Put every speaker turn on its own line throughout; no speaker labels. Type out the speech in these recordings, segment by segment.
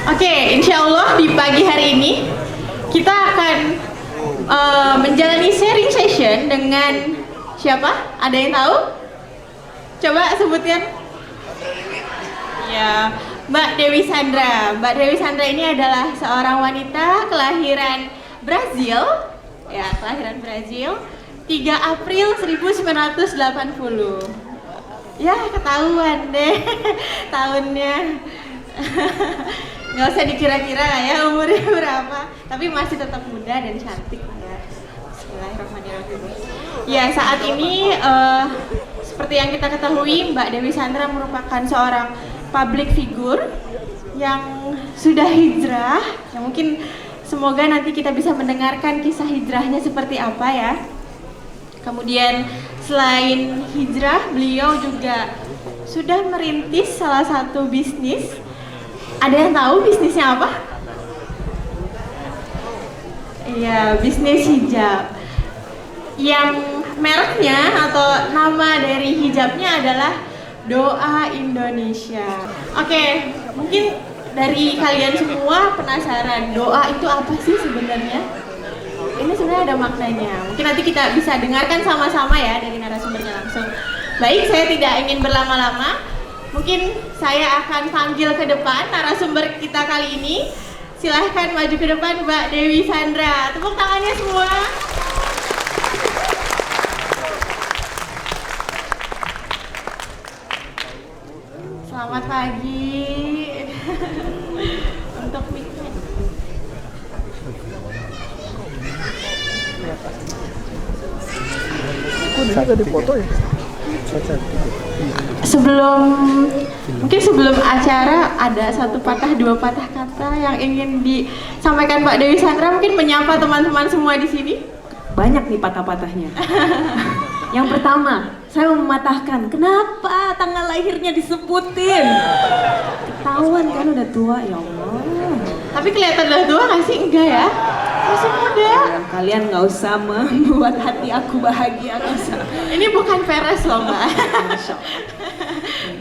Oke, insya Allah di pagi hari ini kita akan menjalani sharing session dengan siapa? Ada yang tahu? Coba sebutkan. Ya, Mbak Dewi Sandra. Mbak Dewi Sandra ini adalah seorang wanita kelahiran Brazil. Ya, kelahiran Brazil 3 April 1980. Ya, ketahuan deh tahunnya. Nggak usah dikira-kira lah ya umurnya berapa, tapi masih tetap muda dan cantik ya. Bismillahirrahmanirrahim. Ya, saat ini seperti yang kita ketahui, Mbak Dewi Sandra merupakan seorang public figure yang sudah hijrah. Yang mungkin semoga nanti kita bisa mendengarkan kisah hijrahnya seperti apa ya. Kemudian selain hijrah, beliau juga sudah merintis salah satu bisnis. Ada yang tahu bisnisnya apa? Iya, bisnis hijab. Yang mereknya atau nama dari hijabnya adalah Doa Indonesia. Oke, mungkin dari kalian semua penasaran, doa itu apa sih sebenarnya? Ini sebenarnya ada maknanya. Mungkin nanti kita bisa dengarkan sama-sama ya dari narasumbernya langsung. Baik, saya tidak ingin berlama-lama. Mungkin saya akan panggil ke depan narasumber kita kali ini. Silahkan maju ke depan Mbak Dewi Sandra. Tepuk tangannya semua. Selamat pagi. Untuk mic-nya.
Kok dia nggak dipoto ya?
Sebelum acara ada satu patah dua patah kata yang ingin disampaikan Mbak Dewi Sandra, mungkin menyapa teman-teman semua di sini.
Banyak nih patah-patahnya. Yang pertama, saya mau mematahkan, kenapa tanggal lahirnya disebutin? Ketahuan kan udah tua, ya Allah.
Tapi kelihatan udah tua nggak sih? Enggak ya? Masih muda.
Kalian nggak usah membuat hati aku bahagia.
Ini bukan peres loh Mbak.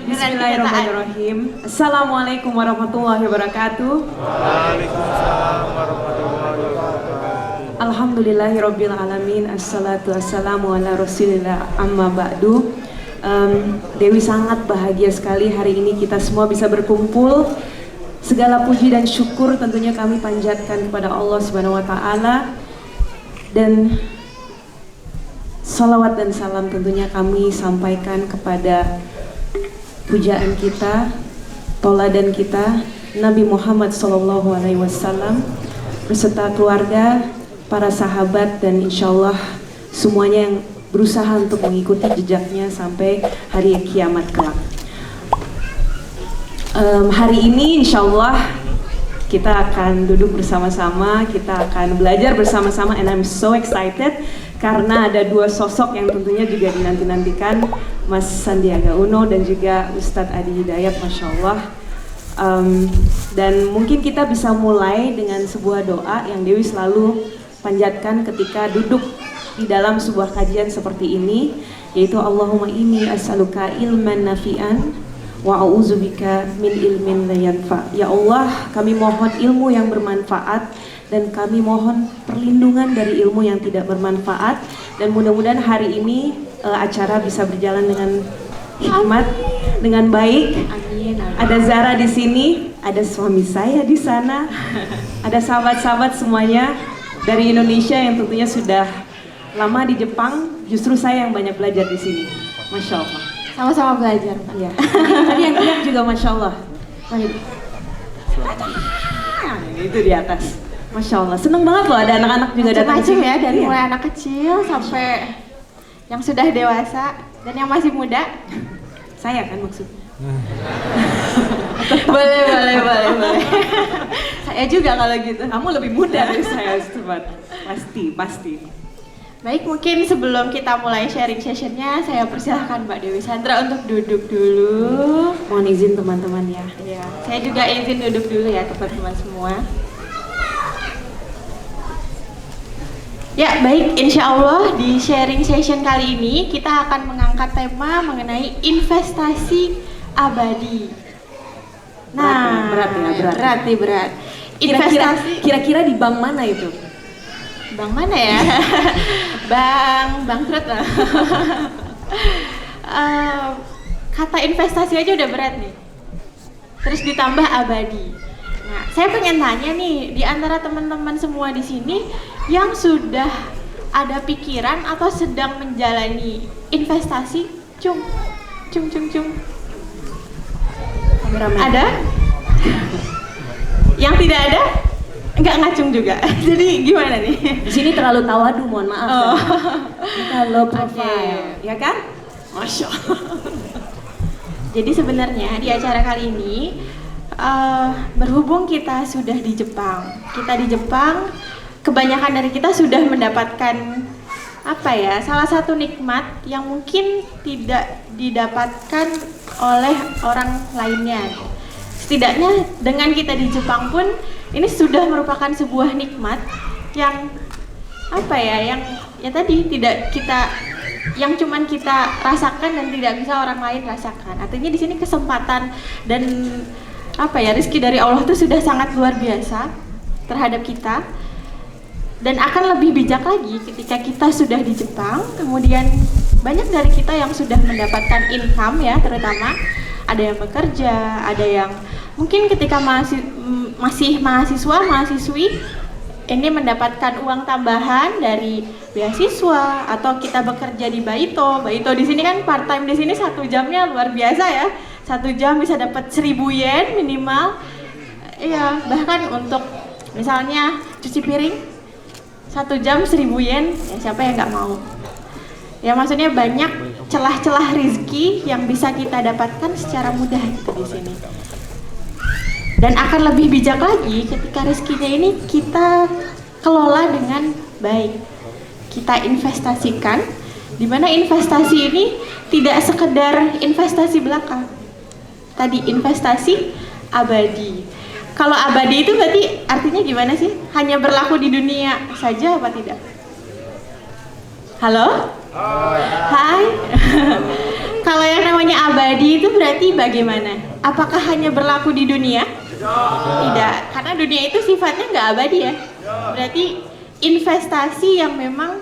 Bismillahirrahmanirrahim. Assalamualaikum warahmatullahi wabarakatuh.
Waalaikumsalam warahmatullahi wabarakatuh.
Alhamdulillahirabbil alamin. Assalatu wassalamu ala Rasulillah amma ba'du. Dewi sangat bahagia sekali hari ini kita semua bisa berkumpul. Segala puji dan syukur tentunya kami panjatkan kepada Allah Subhanahu wa taala, dan salawat dan salam tentunya kami sampaikan kepada pujaan kita, toladan kita, Nabi Muhammad SAW beserta keluarga, para sahabat, dan insya Allah semuanya yang berusaha untuk mengikuti jejaknya sampai hari kiamat kelak. Hari ini insya Allah kita akan duduk bersama-sama, kita akan belajar bersama-sama, and I'm so excited karena ada dua sosok yang tentunya juga dinanti-nantikan, Mas Sandiaga Uno dan juga Ustadz Adi Hidayat, Masya Allah. Dan mungkin kita bisa mulai dengan sebuah doa yang Dewi selalu panjatkan ketika duduk di dalam sebuah kajian seperti ini, yaitu Allahumma inni as'aluka ilman nafi'an wa a'udzubika min ilmin la yanfa. Ya Allah, kami mohon ilmu yang bermanfaat dan kami mohon perlindungan dari ilmu yang tidak bermanfaat, dan mudah-mudahan hari ini acara bisa berjalan dengan hikmat, dengan baik.
Amin, amin.
Ada Zara di sini, ada suami saya di sana, ada sahabat-sahabat semuanya dari Indonesia yang tentunya sudah lama di Jepang. Justru saya yang banyak belajar di sini, Masya Allah.
Sama-sama belajar Pak.
Ya. Tadi yang teriak juga Masya Allah. Itu di atas. Masya Allah. Seneng banget loh ada anak-anak juga datang.
Macam-macam ya, dari
Iya.
mulai anak kecil sampai yang sudah dewasa dan yang masih muda.
Saya kan maksudnya.
boleh. Saya juga kalau gitu.
Kamu lebih muda dari saya, pasti.
Baik, mungkin sebelum kita mulai sharing sessionnya, saya persilahkan Mbak Dewi Sandra untuk duduk dulu.
Mohon izin teman-teman ya.
Ya, saya juga izin duduk dulu ya teman-teman semua. Ya, baik, insya Allah di sharing session kali ini kita akan mengangkat tema mengenai investasi abadi. Nah,
berat ya, berat.
Berat nih, berat. Investasi.
Kira-kira di bank mana itu?
Bank mana ya? Bank bangkrut lah. Kata investasi aja udah berat nih. Terus ditambah abadi. Nah, saya pengen tanya nih, di antara teman-teman semua di sini yang sudah ada pikiran atau sedang menjalani investasi, cung. Ada? Yang tidak ada? Enggak ngacung juga. Jadi gimana nih?
Di sini terlalu tawadu, mohon maaf.
Oh.
Kita low profile, ya kan?
Masya Allah. Jadi sebenarnya di acara kali ini berhubung kita sudah di Jepang. Kita di Jepang, kebanyakan dari kita sudah mendapatkan salah satu nikmat yang mungkin tidak didapatkan oleh orang lainnya. Setidaknya dengan kita di Jepang pun ini sudah merupakan sebuah nikmat yang yang cuman kita rasakan dan tidak bisa orang lain rasakan. Artinya di sini kesempatan dan rezeki dari Allah itu sudah sangat luar biasa terhadap kita. Dan akan lebih bijak lagi ketika kita sudah di Jepang, kemudian banyak dari kita yang sudah mendapatkan income ya, terutama ada yang bekerja, ada yang mungkin ketika masih mahasiswi ini mendapatkan uang tambahan dari beasiswa, atau kita bekerja di Baito di sini kan part time, di sini 1 jamnya luar biasa ya, 1 jam bisa dapat 1.000 yen minimal. Iya, bahkan untuk misalnya cuci piring 1 jam 1.000 yen, ya siapa yang nggak mau? Ya maksudnya banyak celah-celah rezeki yang bisa kita dapatkan secara mudah gitu di sini. Dan akan lebih bijak lagi ketika rezekinya ini kita kelola dengan baik. Kita investasikan, di mana investasi ini tidak sekedar investasi belaka. Tadi investasi abadi. Kalau abadi itu berarti artinya gimana sih? Hanya berlaku di dunia saja apa tidak? Halo? Hai. Kalau yang namanya abadi itu berarti bagaimana? Apakah hanya berlaku di dunia? Tidak, karena dunia itu sifatnya nggak abadi ya. Berarti investasi yang memang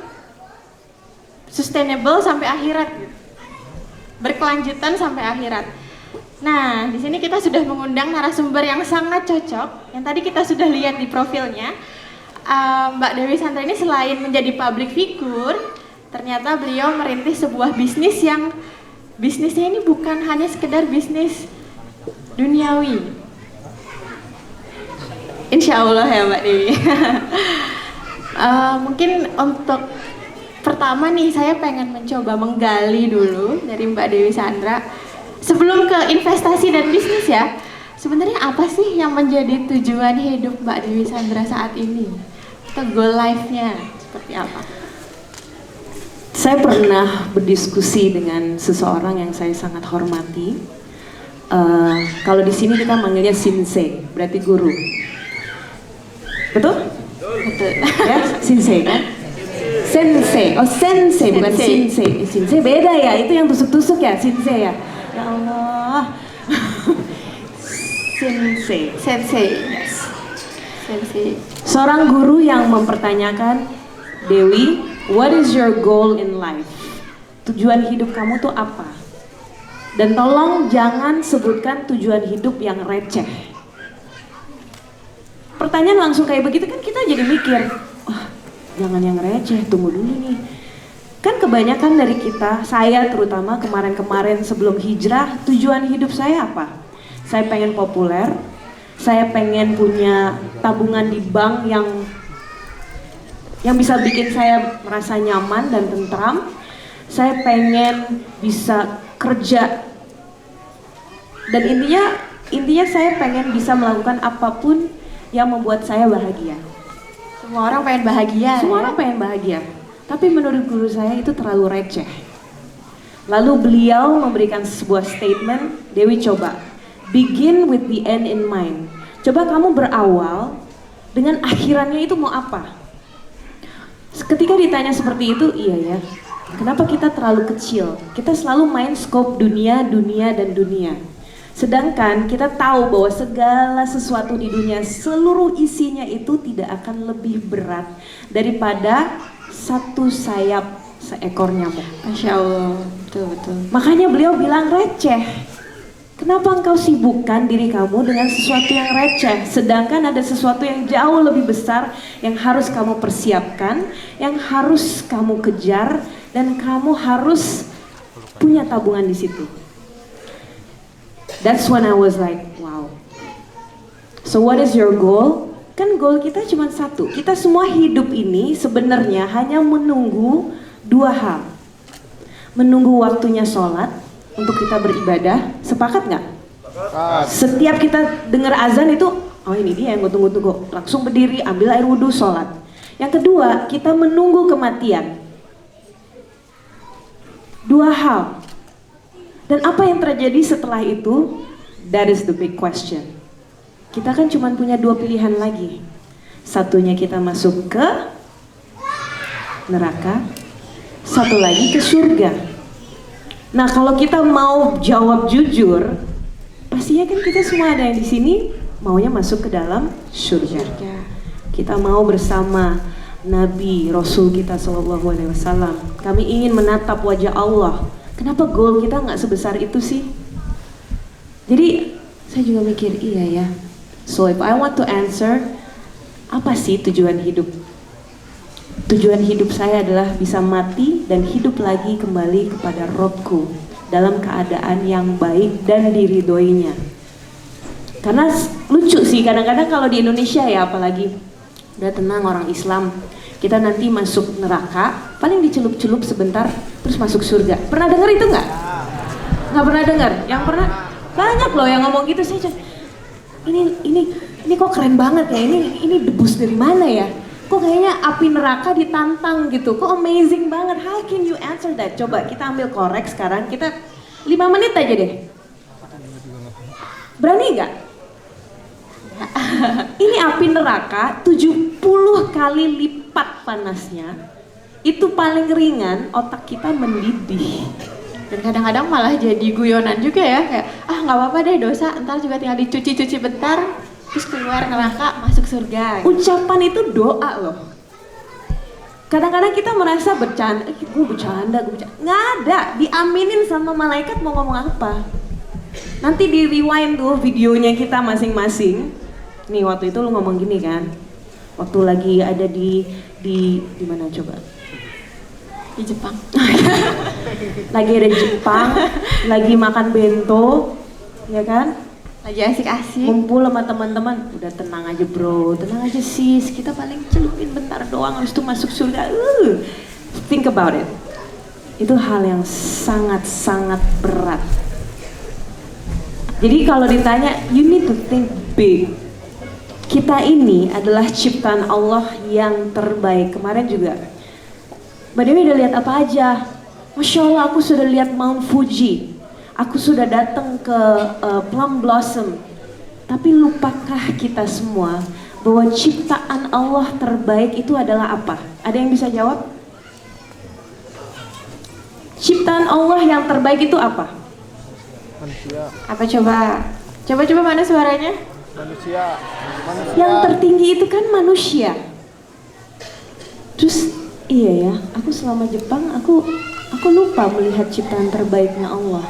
sustainable sampai akhirat, berkelanjutan sampai akhirat. Nah, di sini kita sudah mengundang narasumber yang sangat cocok. Yang tadi kita sudah lihat di profilnya, Mbak Dewi Sandra ini selain menjadi public figure, ternyata beliau merintis sebuah bisnis yang bisnisnya ini bukan hanya sekedar bisnis duniawi. Insya Allah ya Mbak Dewi. Mungkin untuk pertama nih saya pengen mencoba menggali dulu dari Mbak Dewi Sandra. Sebelum ke investasi dan bisnis ya, sebenarnya apa sih yang menjadi tujuan hidup Mbak Dewi Sandra saat ini? Atau goal life-nya seperti apa?
Saya pernah berdiskusi dengan seseorang yang saya sangat hormati. Kalau di sini kita manggilnya sensei, berarti guru. Betul?
Betul.
Ya, sensei kan? Sensei, oh sensei bukan sensei. Sensei beda ya, itu yang tusuk-tusuk ya, sensei ya. Ya Allah. Sensei.
Yes. Sensei.
Seorang guru yang mempertanyakan, Dewi, what is your goal in life? Tujuan hidup kamu tuh apa? Dan tolong jangan sebutkan tujuan hidup yang receh. Pertanyaan langsung kayak begitu kan kita jadi mikir, wah jangan yang receh, tunggu dulu nih. Kan kebanyakan dari kita, saya terutama kemarin-kemarin sebelum hijrah, tujuan hidup saya apa? Saya pengen populer, saya pengen punya tabungan di bank yang bisa bikin saya merasa nyaman dan tentram. Saya pengen bisa kerja, dan intinya saya pengen bisa melakukan apapun yang membuat saya bahagia.
Semua orang pengen bahagia.
Semua orang pengen bahagia. Tapi menurut guru saya itu terlalu receh. Lalu beliau memberikan sebuah statement, Dewi coba, begin with the end in mind. Coba kamu berawal dengan akhirannya itu mau apa? Ketika ditanya seperti itu, iya ya. Kenapa kita terlalu kecil? Kita selalu main scope dunia, dan dunia. Sedangkan kita tahu bahwa segala sesuatu di dunia, seluruh isinya itu tidak akan lebih berat daripada satu sayap seekor nyamuk.
Masya Allah, betul.
Makanya beliau bilang receh. Kenapa engkau sibukkan diri kamu dengan sesuatu yang receh, sedangkan ada sesuatu yang jauh lebih besar yang harus kamu persiapkan, yang harus kamu kejar, dan kamu harus punya tabungan di situ. That's when I was like, wow. So what is your goal? Kan goal kita cuma satu. Kita semua hidup ini sebenarnya hanya menunggu dua hal. Menunggu waktunya sholat untuk kita beribadah. Sepakat nggak? Setiap kita dengar azan itu, oh ini dia yang gue tunggu-tunggu. Langsung berdiri, ambil air wudhu, sholat. Yang kedua, kita menunggu kematian. Dua hal. Dan apa yang terjadi setelah itu? That is the big question. Kita kan cuma punya dua pilihan lagi. Satunya kita masuk ke neraka, satu lagi ke surga. Nah, kalau kita mau jawab jujur, pastinya kan kita semua ada yang di sini maunya masuk ke dalam surga. Kita mau bersama Nabi Rasul kita SAW. Kami ingin menatap wajah Allah. Kenapa goal kita nggak sebesar itu sih? Jadi saya juga mikir, iya ya. So if I want to answer, apa sih tujuan hidup? Tujuan hidup saya adalah bisa mati dan hidup lagi kembali kepada Robku dalam keadaan yang baik dan diridhoinya. Karena lucu sih, kadang-kadang kalau di Indonesia ya, apalagi udah tenang orang Islam, kita nanti masuk neraka, paling dicelup-celup sebentar, terus masuk surga. Pernah dengar itu nggak? Nggak pernah dengar? Yang pernah? Banyak loh yang ngomong gitu. Saya ini kok keren banget ya, ini debus dari mana ya? Kok kayaknya api neraka ditantang gitu, kok amazing banget. How can you answer that? Coba kita ambil korek sekarang, kita 5 menit aja deh. Berani nggak? Ini api neraka 70 kali lipat panasnya. Itu paling ringan, otak kita mendidih.
Dan kadang-kadang malah jadi guyonan juga ya, kayak nggak apa-apa deh dosa, ntar juga tinggal dicuci-cuci bentar, terus keluar neraka masuk surga.
Ucapan itu doa loh. Kadang-kadang kita merasa bercanda, gue bercanda. Nggak ada, diaminin sama malaikat mau ngomong apa. Nanti di rewind tuh videonya kita masing-masing. Nih waktu itu lu ngomong gini kan, waktu lagi ada di mana coba?
Di Jepang.
Lagi ada di Jepang, lagi makan bento, ya kan?
Lagi asik-asik.
Kumpul sama teman-teman, udah tenang aja bro, tenang aja sis, kita paling celupin bentar doang, habis itu masuk surga. Think about it. Itu hal yang sangat-sangat berat. Jadi kalau ditanya, you need to think big. Kita ini adalah ciptaan Allah yang terbaik. Kemarin juga Mbak Dewi udah lihat apa aja? Masya Allah, aku sudah lihat Mount Fuji. Aku sudah datang ke Plum Blossom. Tapi lupakah kita semua bahwa ciptaan Allah terbaik itu adalah apa? Ada yang bisa jawab? Ciptaan Allah yang terbaik itu apa?
Manusia.
Apa coba? Coba mana suaranya?
Manusia.
Yang tertinggi itu kan manusia. Terus iya ya, aku selama Jepang aku lupa melihat ciptaan terbaiknya Allah.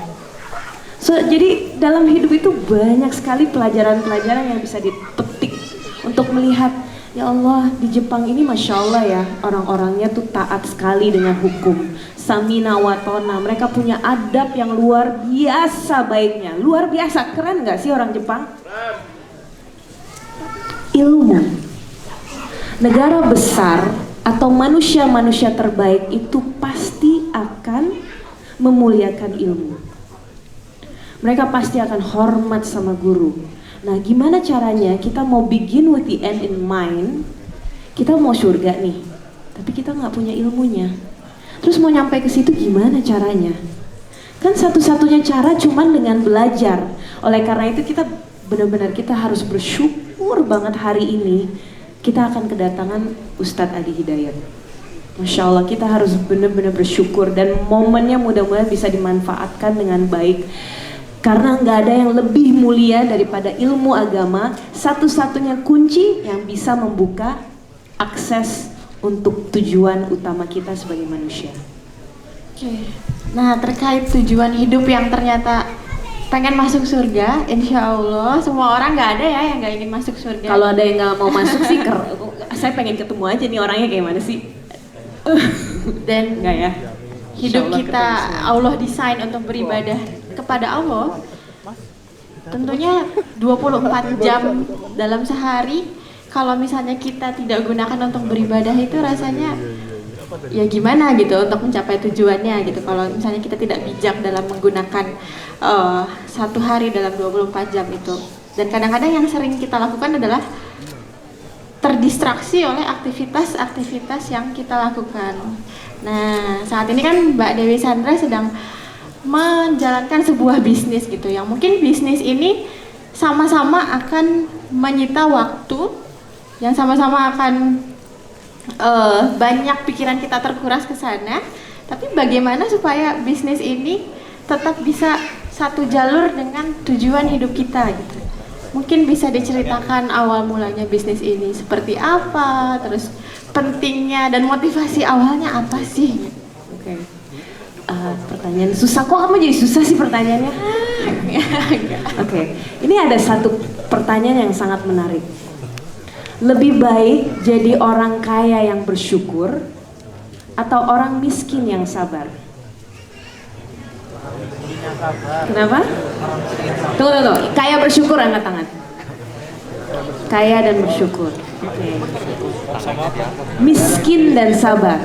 So jadi dalam hidup itu banyak sekali pelajaran-pelajaran yang bisa dipetik untuk melihat, ya Allah di Jepang ini Masya Allah ya, orang-orangnya tuh taat sekali dengan hukum. Samina watona, mereka punya adab yang luar biasa baiknya. Luar biasa, keren gak sih orang Jepang? Ilmu. Negara besar atau manusia-manusia terbaik itu pasti akan memuliakan ilmu. Mereka pasti akan hormat sama guru. Nah, gimana caranya kita mau begin with the end in mind? Kita mau surga nih, tapi kita nggak punya ilmunya. Terus mau nyampe ke situ gimana caranya? Kan satu-satunya cara cuman dengan belajar. Oleh karena itu kita benar-benar kita harus bersyukur banget hari ini kita akan kedatangan Ustadz Adi Hidayat. Masya Allah, kita harus benar-benar bersyukur dan momennya mudah-mudahan bisa dimanfaatkan dengan baik. Karena nggak ada yang lebih mulia daripada ilmu agama, satu-satunya kunci yang bisa membuka akses untuk tujuan utama kita sebagai manusia.
Oke. Nah, terkait tujuan hidup yang ternyata pengen masuk surga, insya Allah semua orang nggak ada ya yang nggak ingin masuk surga.
Kalau ada yang nggak mau masuk sih, saya pengen ketemu aja nih orangnya kayak mana sih.
Dan
Nggak ya?
hidup
Insya Allah
kita
ketemu semua.
Allah desain untuk beribadah kepada Allah. Tentunya 24 jam dalam sehari. Kalau misalnya kita tidak gunakan untuk beribadah itu rasanya ya gimana gitu untuk mencapai tujuannya gitu. Kalau misalnya kita tidak bijak dalam menggunakan satu hari dalam 24 jam itu. Dan kadang-kadang yang sering kita lakukan adalah terdistraksi oleh aktivitas-aktivitas yang kita lakukan. Nah, saat ini kan Mbak Dewi Sandra sedang menjalankan sebuah bisnis gitu, yang mungkin bisnis ini sama-sama akan menyita waktu, yang sama-sama akan banyak pikiran kita terkuras ke sana. Tapi bagaimana supaya bisnis ini tetap bisa satu jalur dengan tujuan hidup kita gitu. Mungkin bisa diceritakan awal mulanya bisnis ini seperti apa, terus pentingnya dan motivasi awalnya apa sih?
Oke. Pertanyaan susah, kok kamu jadi susah sih pertanyaannya? Oke, ini ada satu pertanyaan yang sangat menarik. Lebih baik jadi orang kaya yang bersyukur atau orang miskin yang sabar? Kenapa? Tunggu. Kaya bersyukur, angkat tangan. Kaya dan bersyukur. Oke. Miskin dan sabar.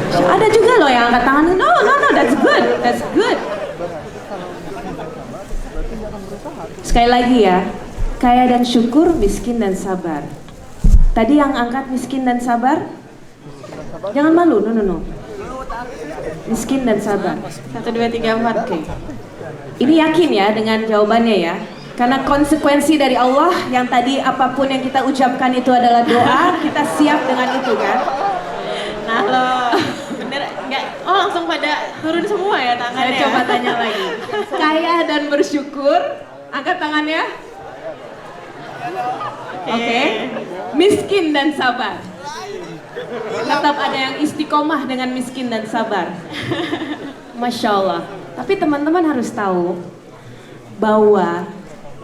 Ada juga loh yang angkat tangan. No, that's good. Sekali lagi ya, kaya dan syukur, miskin dan sabar. Tadi yang angkat miskin dan sabar, jangan malu, no. Miskin dan sabar.
1, 2, 3, 4.
Oke. Ini yakin ya dengan jawabannya ya. Karena konsekuensi dari Allah yang tadi apapun yang kita ucapkan itu adalah doa, kita siap dengan itu kan?
Nah lo bener nggak? Oh langsung pada turun semua ya tangannya.
Saya coba tanya lagi. Kaya dan bersyukur, angkat tangannya. Oke. Miskin dan sabar. Tetap ada yang istiqomah dengan miskin dan sabar. Masya Allah. Tapi teman-teman harus tahu bahwa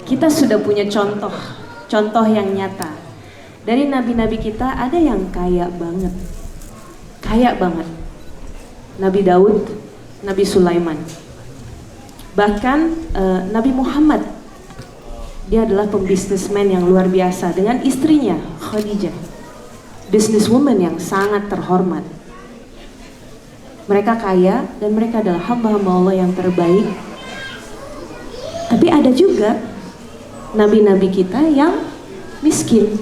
kita sudah punya contoh yang nyata. Dari nabi-nabi kita ada yang kaya banget. Nabi Daud, Nabi Sulaiman. Bahkan Nabi Muhammad, dia adalah pembisnismen yang luar biasa dengan istrinya Khadijah, businesswoman yang sangat terhormat. Mereka kaya dan mereka adalah hamba-hamba Allah yang terbaik. Tapi ada juga nabi-nabi kita yang miskin.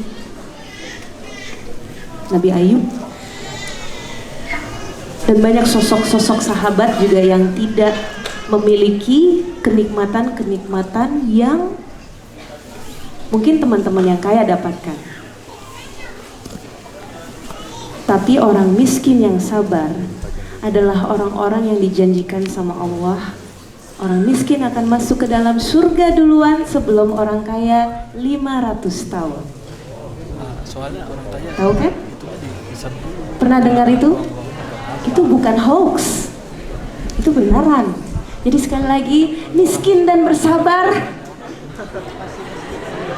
Nabi Ayub. Dan banyak sosok-sosok sahabat juga yang tidak memiliki kenikmatan-kenikmatan yang mungkin teman-teman yang kaya dapatkan. Tapi orang miskin yang sabar adalah orang-orang yang dijanjikan sama Allah. Orang miskin akan masuk ke dalam surga duluan sebelum orang kaya 500 tahun.
Soalnya orang tanya.
Tahu kan? Pernah dengar itu? Itu bukan hoax. Itu beneran. Jadi sekali lagi, miskin dan bersabar.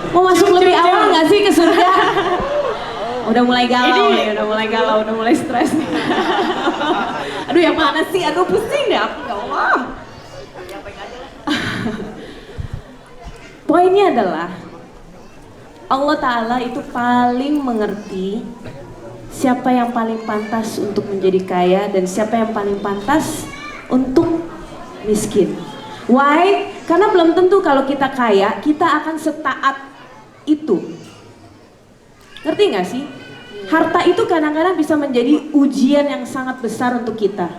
Mau masuk lebih awal nggak sih ke surga? Udah mulai galau nih, udah mulai stres nih. Aduh yang mana sih? Aduh pusing deh aku, ya Allah. Poinnya adalah Allah Ta'ala itu paling mengerti siapa yang paling pantas untuk menjadi kaya dan siapa yang paling pantas untuk miskin. Why? Karena belum tentu kalau kita kaya, kita akan setaat itu. Ngerti gak sih? Harta itu kadang-kadang bisa menjadi ujian yang sangat besar untuk kita.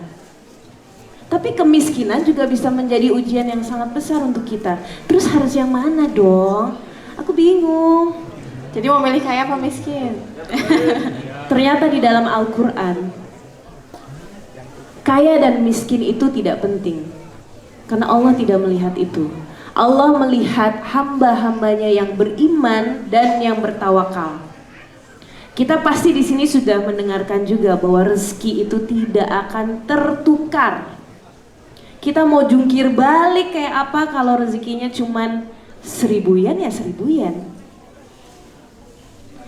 Tapi kemiskinan juga bisa menjadi ujian yang sangat besar untuk kita. Terus harus yang mana dong? Aku bingung.
Jadi mau milih kaya apa miskin?
Ternyata di dalam Al-Quran, kaya dan miskin itu tidak penting. Karena Allah tidak melihat itu. Allah melihat hamba-hambanya yang beriman dan yang bertawakal. Kita pasti di sini sudah mendengarkan juga bahwa rezeki itu tidak akan tertukar. Kita mau jungkir balik kayak apa kalau rezekinya cuman 1.000 yen ya 1.000 yen.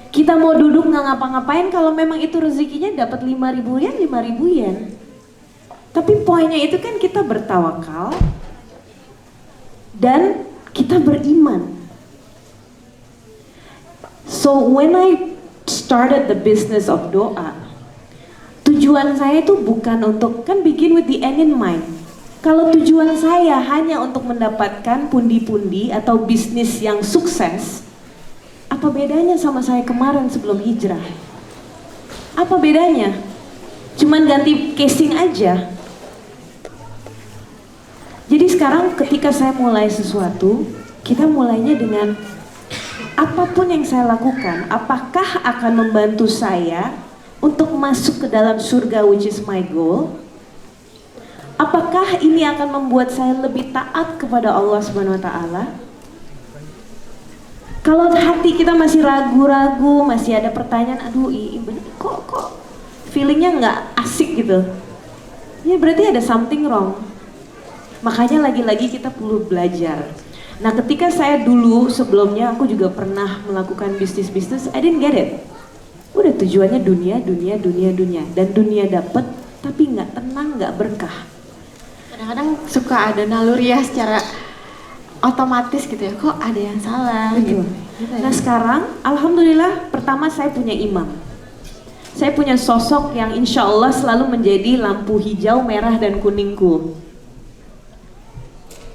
Kita mau duduk nggak ngapa-ngapain kalau memang itu rezekinya dapat 5.000 yen 5.000 yen. Tapi poinnya itu kan kita bertawakal dan kita beriman. So when I started the business of doa, tujuan saya itu bukan untuk, kan begin with the end in mind. Kalau tujuan saya hanya untuk mendapatkan pundi-pundi atau bisnis yang sukses, apa bedanya sama saya kemarin sebelum hijrah? Apa bedanya? Cuman ganti casing aja. Jadi sekarang ketika saya mulai sesuatu, kita mulainya dengan apapun yang saya lakukan, apakah akan membantu saya untuk masuk ke dalam surga, which is my goal? Apakah ini akan membuat saya lebih taat kepada Allah Subhanahu wa Ta'ala? Kalau hati kita masih ragu-ragu, masih ada pertanyaan, aduh kok feelingnya nggak asik gitu, ya berarti ada something wrong. Makanya lagi-lagi kita perlu belajar. Nah, ketika saya dulu sebelumnya aku juga pernah melakukan bisnis, I didn't get it. Udah tujuannya dunia, dan dunia dapet, tapi nggak tenang, nggak berkah.
Kadang-kadang suka ada naluriah secara otomatis gitu ya, kok ada yang salah.
Betul.
Gitu ya.
Nah sekarang, alhamdulillah, pertama saya punya imam. Saya punya sosok yang insya Allah selalu menjadi lampu hijau, merah, dan kuningku.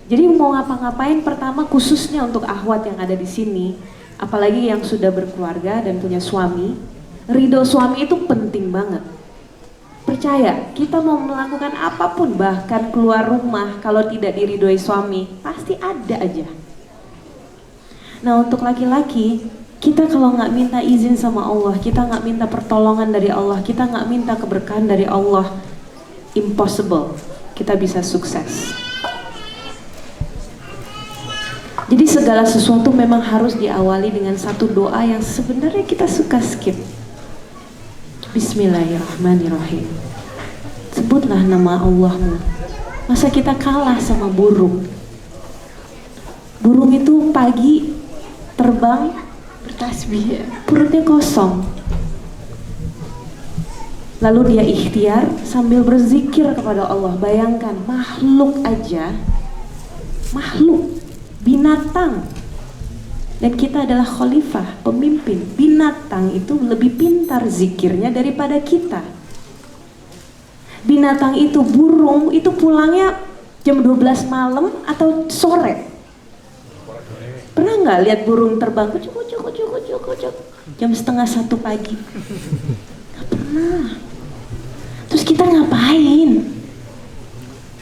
Jadi mau ngapa-ngapain, pertama khususnya untuk akhwat yang ada di sini, apalagi yang sudah berkeluarga dan punya suami, ridho suami itu penting banget. Percaya, kita mau melakukan apapun, bahkan keluar rumah, kalau tidak diridhoi suami, pasti ada aja. Nah untuk laki-laki, kita kalau nggak minta izin sama Allah, kita nggak minta pertolongan dari Allah, kita nggak minta keberkahan dari Allah, impossible kita bisa sukses. Jadi segala sesuatu memang harus diawali dengan satu doa yang sebenarnya kita suka skip. Bismillahirrahmanirrahim. Sebutlah nama Allahmu. Masa kita kalah sama burung? Burung itu pagi terbang
Bertasbih ya.
perutnya kosong. Lalu dia ikhtiar sambil berzikir kepada Allah. Bayangkan makhluk aja, makhluk, binatang, dan kita adalah khalifah, pemimpin. Binatang itu lebih pintar zikirnya daripada kita. Binatang itu, burung itu pulangnya jam 12 malam atau sore. Pernah nggak lihat burung terbang kucuk jam 12:30 pagi? Nggak pernah. Terus kita ngapain?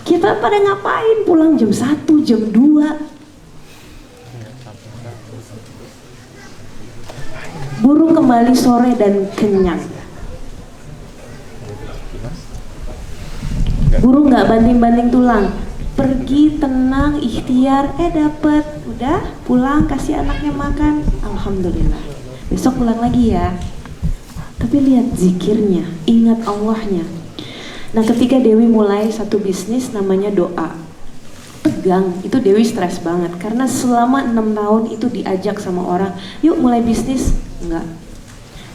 Kita pada ngapain? Pulang jam 1, jam 2. Burung kembali sore dan kenyang. Burung nggak banting-banting tulang, pergi tenang, ikhtiar, dapet, udah pulang kasih anaknya makan, alhamdulillah. Besok pulang lagi ya. Tapi lihat zikirnya, ingat Allahnya. Nah ketika Dewi mulai satu bisnis namanya doa, tegang, itu Dewi stres banget karena selama 6 tahun itu diajak sama orang, yuk mulai bisnis. Enggak.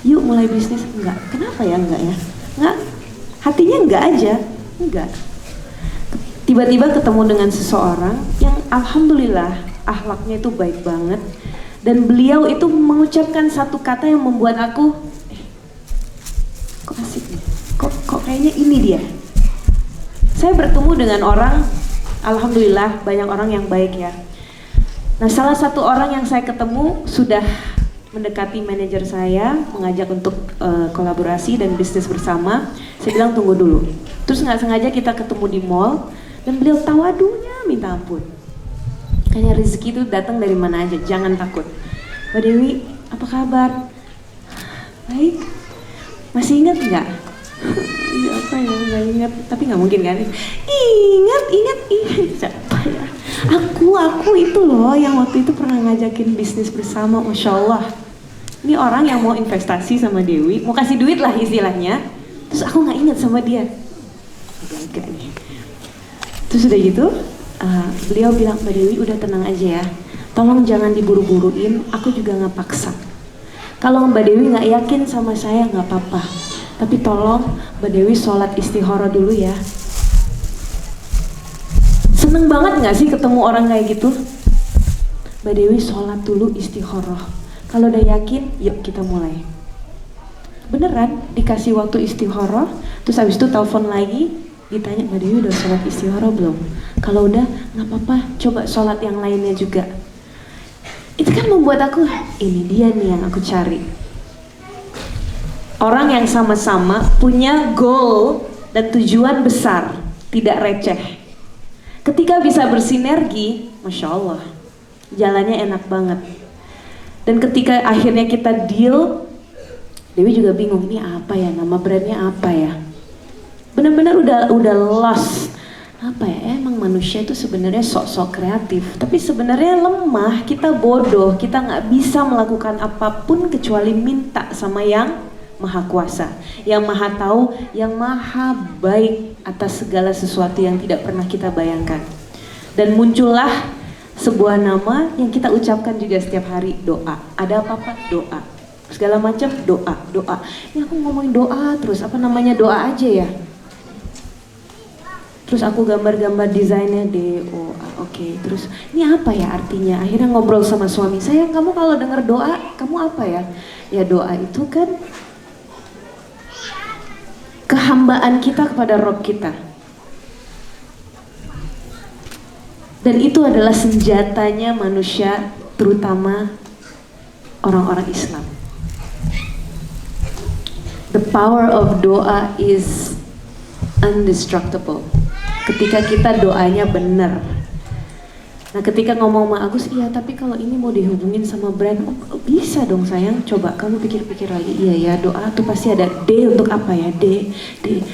Yuk mulai bisnis. Enggak. Kenapa ya enggak ya? Enggak. Hatinya enggak aja. Enggak. Tiba-tiba ketemu dengan seseorang yang alhamdulillah akhlaknya itu baik banget, dan beliau itu mengucapkan satu kata yang membuat aku kok asik nih. Kok kayaknya ini dia. Saya bertemu dengan orang, alhamdulillah banyak orang yang baik ya. Nah salah satu orang yang saya ketemu sudah mendekati manajer saya, mengajak untuk kolaborasi dan bisnis bersama. Saya bilang tunggu dulu. Terus nggak sengaja kita ketemu di mall dan beliau tawadunya minta ampun. Kayaknya rezeki itu datang dari mana aja, jangan takut. Mbak Dewi, apa kabar? Baik. Masih ingat nggak? Apa ya, nggak ingat. Tapi nggak mungkin kan? Ingat. Aku itu loh yang waktu itu pernah ngajakin bisnis bersama, Masya Allah. Ini orang yang mau investasi sama Dewi, mau kasih duit lah istilahnya. Terus aku nggak ingat sama dia. Agak nih. Terus udah gitu, beliau bilang, Mbak Dewi udah tenang aja ya. Tolong jangan diburu-buruin, aku juga nggak paksa. Kalau Mbak Dewi nggak yakin sama saya nggak apa-apa. Tapi tolong Mbak Dewi sholat istikharah dulu ya. Seneng banget nggak sih ketemu orang kayak gitu? Mbak Dewi sholat dulu istikharah. Kalau udah yakin, yuk kita mulai. Beneran dikasih waktu istikharah, terus habis itu telepon lagi, ditanya Mbak Dewi udah sholat istikharah belum? Kalau udah, nggak apa-apa, coba sholat yang lainnya juga. Itu kan membuat aku, ini dia nih yang aku cari. Orang yang sama-sama punya goal dan tujuan besar, tidak receh. Ketika bisa bersinergi, Masya Allah, jalannya enak banget. Dan ketika akhirnya kita deal, Dewi juga bingung, ini apa ya, nama brandnya apa ya. Benar-benar udah lost. Apa ya, emang manusia itu sebenarnya sok-sok kreatif. Tapi sebenarnya lemah, kita bodoh, kita nggak bisa melakukan apapun kecuali minta sama yang Maha Kuasa, yang Maha Tahu, yang Maha Baik atas segala sesuatu yang tidak pernah kita bayangkan. Dan muncullah sebuah nama yang kita ucapkan juga setiap hari, doa. Ada apa-apa? Doa. Segala macam doa. Ya aku ngomongin doa terus, apa namanya doa aja ya. Terus aku gambar-gambar desainnya DOA. Oke. Terus ini apa ya artinya? Akhirnya ngobrol sama suami. Sayang, kamu kalau dengar doa, kamu apa ya? Ya doa itu kan kehambaan kita kepada Rob kita. Dan itu adalah senjatanya manusia, terutama orang-orang Islam. The power of doa is indestructible. Ketika kita doanya benar. Nah ketika ngomong sama Agus, iya tapi kalau ini mau dihubungin sama brand, oh, bisa dong sayang, coba kamu pikir-pikir lagi. Iya ya, doa tuh pasti ada D untuk apa ya, D,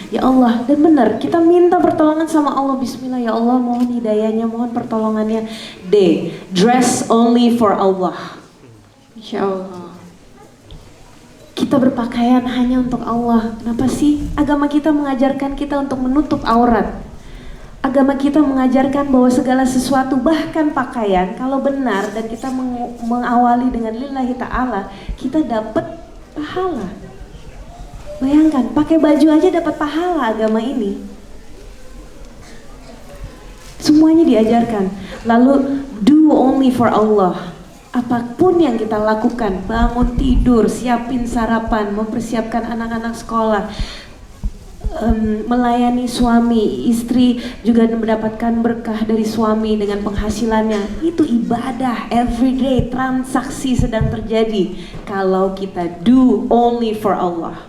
ya Allah. Dan benar, kita minta pertolongan sama Allah. Bismillah ya Allah, mohon hidayahnya, mohon pertolongannya. D, dress only for Allah. Insya Allah. Kita berpakaian hanya untuk Allah. Kenapa sih? Agama kita mengajarkan kita untuk menutup aurat. Agama kita mengajarkan bahwa segala sesuatu, bahkan pakaian, kalau benar dan kita mengawali dengan lillahi ta'ala, kita dapat pahala. Bayangkan, pakai baju aja dapat pahala agama ini. Semuanya diajarkan. Lalu, do only for Allah. Apapun yang kita lakukan, bangun tidur, siapin sarapan, mempersiapkan anak-anak sekolah, melayani suami, istri juga mendapatkan berkah dari suami dengan penghasilannya. Itu ibadah, everyday transaksi sedang terjadi kalau kita do only for Allah.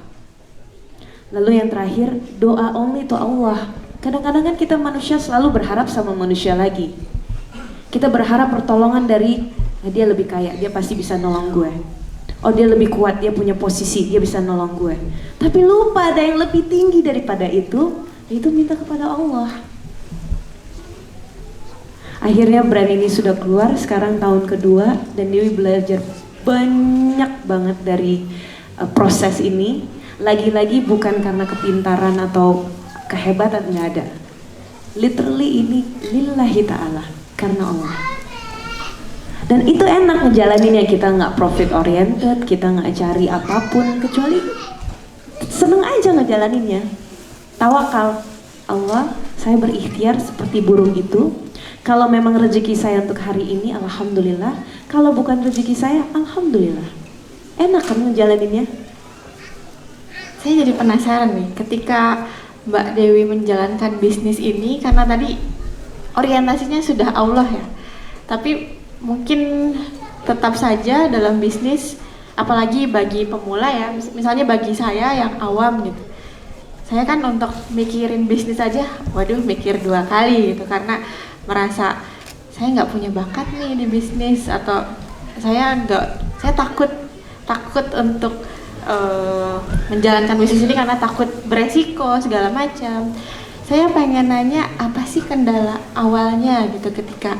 Lalu yang terakhir, doa only to Allah. Kadang-kadang kan kita manusia selalu berharap sama manusia lagi. Kita berharap pertolongan dari, dia lebih kaya, dia pasti bisa nolong gue. Oh dia lebih kuat, dia punya posisi, dia bisa nolong gue. Tapi lupa ada yang lebih tinggi daripada itu, yaitu minta kepada Allah. Akhirnya brand ini sudah keluar, sekarang tahun kedua, dan Dewi belajar banyak banget dari proses ini. Lagi-lagi bukan karena kepintaran atau kehebatan, nggak ada. Literally ini lillahi ta'ala, karena Allah. Dan itu enak ngejalaninnya, kita nggak profit oriented, kita nggak cari apapun, kecuali seneng aja ngejalaninnya. Tawakal, Allah, saya berikhtiar seperti burung itu. Kalau memang rezeki saya untuk hari ini, alhamdulillah. Kalau bukan rezeki saya, alhamdulillah. Enak kan ngejalaninnya?
Saya jadi penasaran nih, ketika Mbak Dewi menjalankan bisnis ini, karena tadi orientasinya sudah Allah ya, tapi mungkin tetap saja dalam bisnis, apalagi bagi pemula ya, misalnya bagi saya yang awam gitu, saya kan untuk mikirin bisnis aja, waduh mikir 2 kali gitu, karena merasa saya nggak punya bakat nih di bisnis, atau saya takut untuk menjalankan bisnis ini karena takut beresiko segala macam. saya pengen nanya apa sih kendala awalnya gitu ketika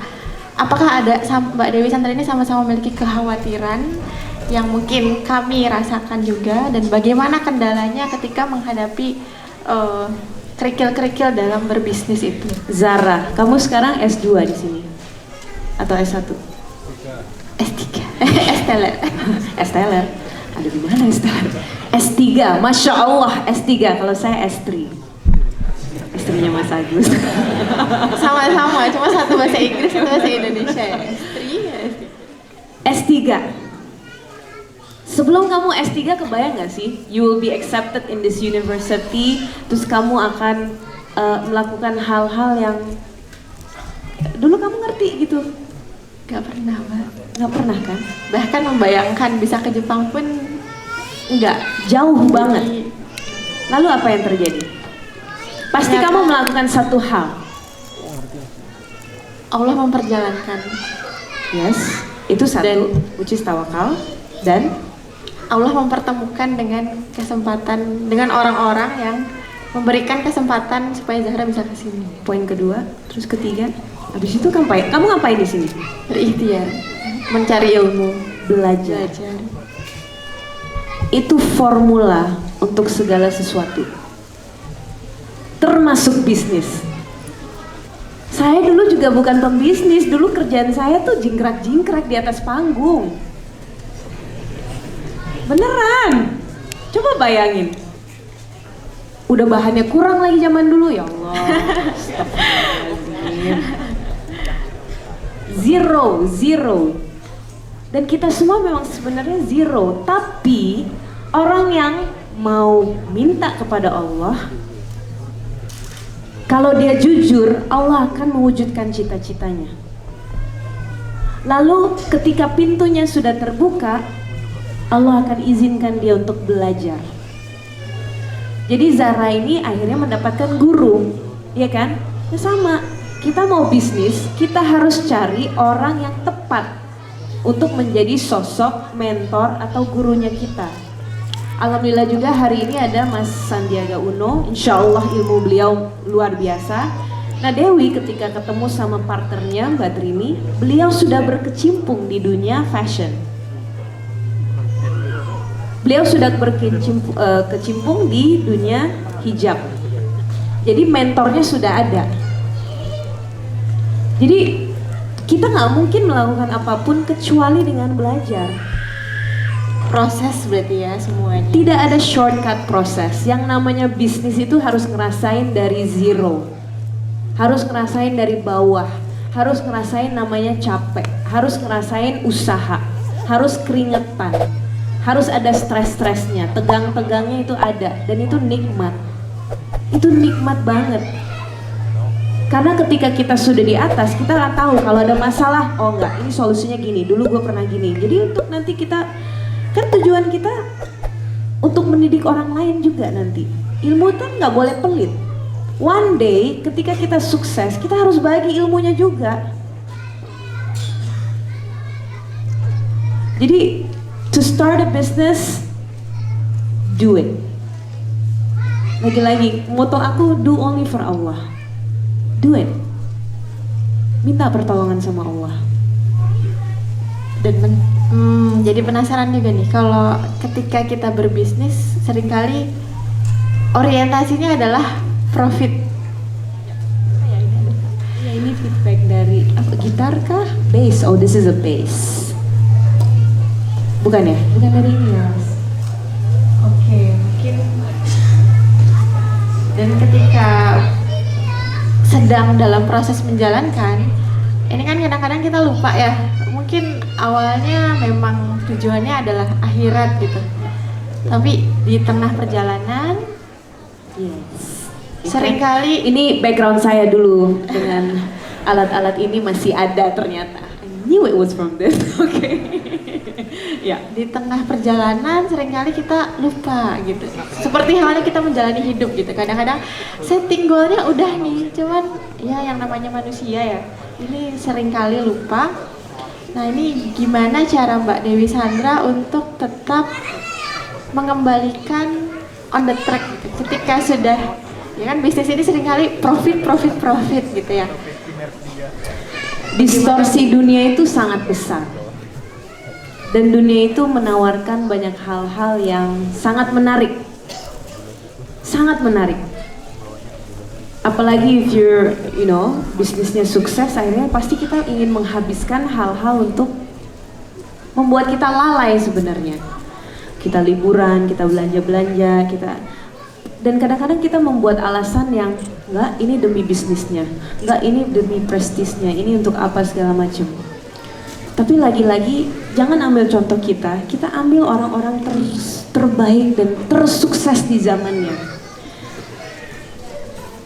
apakah Mbak Dewi Sandra ini sama-sama memiliki kekhawatiran yang mungkin kami rasakan juga, dan bagaimana kendalanya ketika menghadapi kerikil-kerikil dalam berbisnis itu.
Zara, kamu sekarang S2 di sini atau S1?
S3. S-Teller.
S-Teller. Ada di mana S-Teller? S3. Masya Allah S3. Kalau saya S3. S3-nya Mas Agus.
Sama-sama, cuma satu bahasa Inggris, satu bahasa Indonesia ya. S3 ya S3.
S3. Sebelum kamu S3 kebayang gak sih? You will be accepted in this university. Terus kamu akan melakukan hal-hal yang dulu kamu ngerti gitu.
Gak pernah, Mbak.
Gak pernah kan?
Bahkan membayangkan bisa ke Jepang pun enggak.
Jauh banget. Lalu apa yang terjadi? Pasti
Ternyata
kamu melakukan satu hal.
Allah memperjalankan.
Yes, itu satu, which is tawakal. Dan
Allah mempertemukan dengan kesempatan, dengan orang-orang yang memberikan kesempatan supaya Zahra bisa ke sini.
poin kedua, terus ketiga, habis itu kamu ngapain di sini?
Berikhtiar, mencari ilmu,
Belajar.
belajar.
Itu formula untuk segala sesuatu, termasuk bisnis. Saya dulu juga bukan pembisnis, dulu kerjaan saya tuh jingkrak-jingkrak di atas panggung. Beneran, coba bayangin. Udah bahannya kurang lagi zaman dulu, ya Allah. Astagfirullahaladzim. Zero. Dan kita semua memang sebenarnya zero. Tapi orang yang mau minta kepada Allah, kalau dia jujur, Allah akan mewujudkan cita-citanya. Lalu ketika pintunya sudah terbuka, Allah akan izinkan dia untuk belajar. Jadi Zara ini akhirnya mendapatkan guru, ya kan? Ya sama, kita mau bisnis, kita harus cari orang yang tepat untuk menjadi sosok mentor atau gurunya kita. Alhamdulillah juga hari ini ada Mas Sandiaga Uno, insya Allah ilmu beliau luar biasa. Nah Dewi ketika ketemu sama partnernya Mbak Trini, beliau sudah berkecimpung di dunia fashion. Beliau sudah berkecimpung di dunia hijab. Jadi mentornya sudah ada. Jadi kita nggak mungkin melakukan apapun kecuali dengan belajar.
Proses berarti ya semuanya.
Tidak ada shortcut proses. Yang namanya bisnis itu harus ngerasain dari zero. Harus ngerasain dari bawah. Harus ngerasain namanya capek. Harus ngerasain usaha. Harus keringetan. Harus ada stres-stresnya, tegang-tegangnya itu ada, dan itu nikmat. Itu nikmat banget. Karena ketika kita sudah di atas, kita nggak tahu kalau ada masalah, oh enggak, ini solusinya gini, dulu gue pernah gini. Jadi untuk nanti kita, kan tujuan kita untuk mendidik orang lain juga nanti. Ilmu kan nggak boleh pelit. One day ketika kita sukses, kita harus bagi ilmunya juga. Jadi to start a business, do it. Lagi-lagi, moto aku do only for Allah. Do it. Minta pertolongan sama Allah.
Dan jadi penasaran juga nih, kalau ketika kita berbisnis seringkali orientasinya adalah profit.
Ya ini feedback dari apa, gitar kah? Bass. Oh, this is a bass. Bukan ya? Bukan dari ini ya.
Oke, mungkin. Dan ketika sedang dalam proses menjalankan, ini kan kadang-kadang kita lupa ya. Mungkin awalnya memang tujuannya adalah akhirat gitu. Tapi di tengah perjalanan,
Yes.
seringkali
Ini background saya dulu dengan alat-alat ini masih ada ternyata. I knew it was from this. Oke. Ya.
di tengah perjalanan seringkali kita lupa gitu. Seperti halnya kita menjalani hidup gitu. Kadang-kadang setting goalnya udah nih, cuman ya yang namanya manusia ya. Ini seringkali lupa. Nah ini gimana cara Mbak Dewi Sandra untuk tetap mengembalikan on the track gitu. Ketika sudah Ya kan bisnis ini seringkali profit gitu ya.
Distorsi dunia itu sangat besar. Dan dunia itu menawarkan banyak hal-hal yang sangat menarik. Sangat menarik. Apalagi if you're, bisnisnya sukses, akhirnya pasti kita ingin menghabiskan hal-hal untuk membuat kita lalai sebenarnya. Kita liburan, kita belanja-belanja, dan kadang-kadang kita membuat alasan yang enggak, ini demi bisnisnya, enggak, ini demi prestisnya, ini untuk apa segala macam. Tapi lagi-lagi jangan ambil contoh kita ambil orang-orang terbaik dan tersukses di zamannya.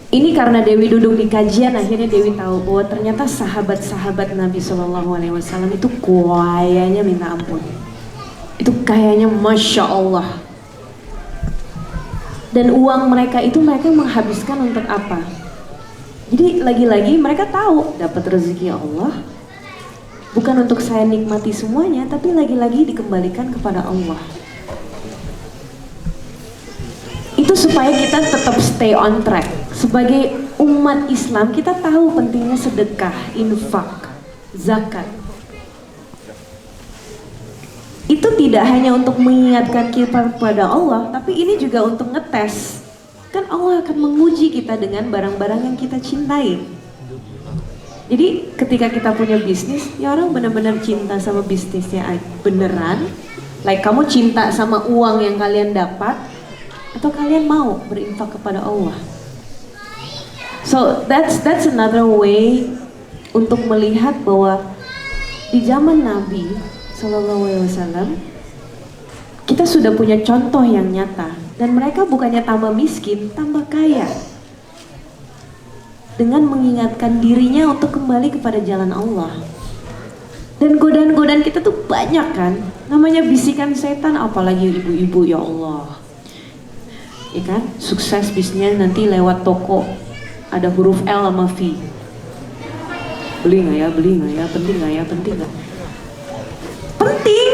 Ini karena Dewi duduk di kajian, akhirnya Dewi tahu bahwa ternyata sahabat-sahabat Nabi SAW itu kayanya minta ampun. Itu kayaknya Masya Allah. Dan uang mereka itu mereka menghabiskan untuk apa? Jadi lagi-lagi mereka tahu dapat rezeki Allah bukan untuk saya nikmati semuanya, tapi lagi-lagi dikembalikan kepada Allah. Itu supaya kita tetap stay on track. Sebagai umat Islam kita tahu pentingnya sedekah, infak, zakat. Itu tidak hanya untuk mengingatkan kita kepada Allah, tapi ini juga untuk ngetes. Kan Allah akan menguji kita dengan barang-barang yang kita cintai. Jadi ketika kita punya bisnis, ya orang benar-benar cinta sama bisnisnya beneran. Like kamu cinta sama uang yang kalian dapat, atau kalian mau berinfak kepada Allah. So that's another way untuk melihat bahwa di zaman Nabi SAW, kita sudah punya contoh yang nyata, dan mereka bukannya tambah miskin, tambah kaya dengan mengingatkan dirinya untuk kembali kepada jalan Allah. Dan godaan-godaan kita tuh banyak kan, namanya bisikan setan, apalagi ibu-ibu, ya Allah. Ya kan, sukses bisnisnya nanti lewat toko ada huruf L sama V. Beli nggak ya, penting nggak ya, penting nggak? Penting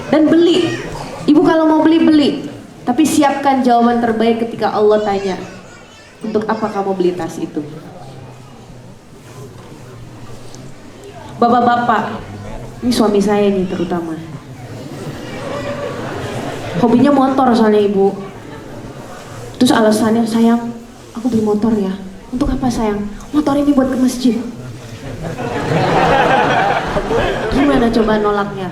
dan beli. Ibu kalau mau beli, tapi siapkan jawaban terbaik ketika Allah tanya, untuk apa kamu beli tas itu? Bapak-bapak, ini suami saya nih terutama, hobinya motor soalnya ibu. Terus alasannya, sayang, aku beli motor ya. Untuk apa sayang? Motor ini buat ke masjid. Gimana coba nolaknya?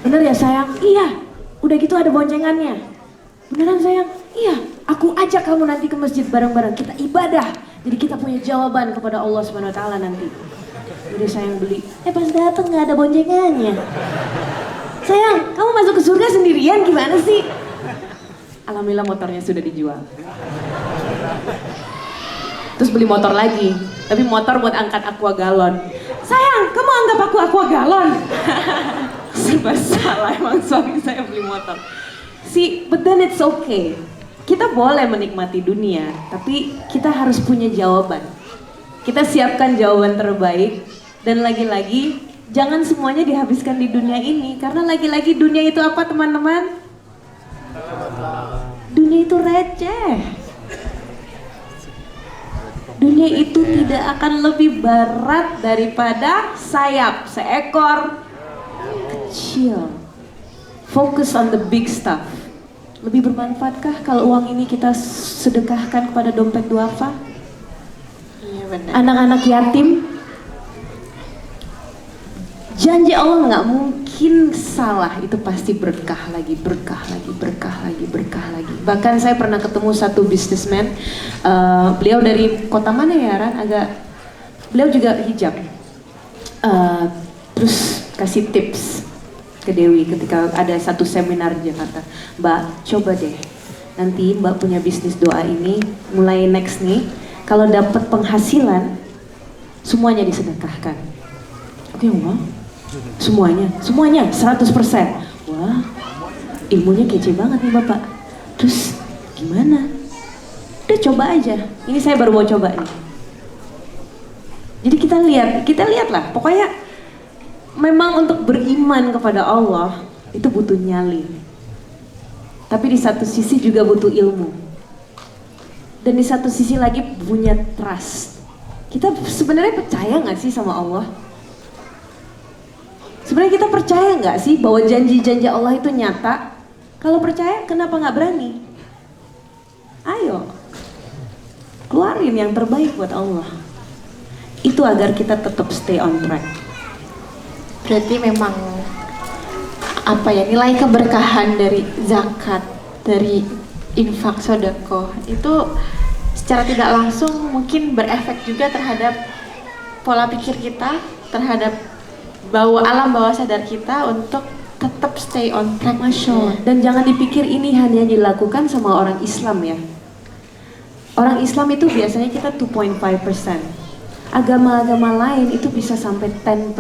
Bener ya sayang? Iya. Udah gitu ada boncengannya. Beneran sayang? Iya. Aku ajak kamu nanti ke masjid bareng-bareng. Kita ibadah. Jadi kita punya jawaban kepada Allah SWT nanti. Udah sayang beli. Pas dateng nggak ada boncengannya. Sayang, kamu masuk ke surga sendirian gimana sih? Alhamdulillah motornya sudah dijual. Terus beli motor lagi, tapi motor buat angkat aqua galon. Sayang, kamu anggap aku aqua galon? Serba salah emang suami saya beli motor. But then it's okay. Kita boleh menikmati dunia, tapi kita harus punya jawaban. Kita siapkan jawaban terbaik, dan lagi-lagi jangan semuanya dihabiskan di dunia ini, karena lagi-lagi dunia itu apa teman-teman? Dunia itu receh. Dunia itu tidak akan lebih berat daripada sayap seekor kecil. Focus on the big stuff. Lebih bermanfaatkah kalau uang ini kita sedekahkan kepada dompet duafa?
Iya benar.
Anak-anak yatim, janji Allah nggak mungkin salah, itu pasti berkah lagi, berkah lagi, berkah lagi, berkah lagi. Bahkan saya pernah ketemu satu businessman, beliau dari kota mana ya Ran? Beliau juga hijab. Terus kasih tips ke Dewi ketika ada satu seminar di Jakarta. Mbak, coba deh, nanti Mbak punya bisnis doa ini, mulai next nih, kalau dapat penghasilan, semuanya disedekahkan. Oke, Mbak. Semuanya 100%. Wah, ilmunya kece banget nih Bapak. Terus gimana? Udah coba aja. Ini saya baru mau coba nih. Jadi kita lihatlah. Pokoknya memang untuk beriman kepada Allah itu butuh nyali. Tapi di satu sisi juga butuh ilmu. dan di satu sisi lagi punya trust. Kita sebenarnya percaya nggak sih sama Allah? Sebenarnya kita percaya nggak sih bahwa janji-janji Allah itu nyata? Kalau percaya, kenapa nggak berani? Ayo, keluarin yang terbaik buat Allah. Itu agar kita tetap stay on track.
Berarti memang apa ya, nilai keberkahan dari zakat, dari infak sedekah itu secara tidak langsung mungkin berefek juga terhadap pola pikir kita, terhadap alam bawah sadar kita untuk tetap stay on track.
Masya Allah. Dan jangan dipikir ini hanya dilakukan sama orang Islam ya. Orang Islam itu biasanya kita 2.5%. Agama-agama lain itu bisa sampai 10%.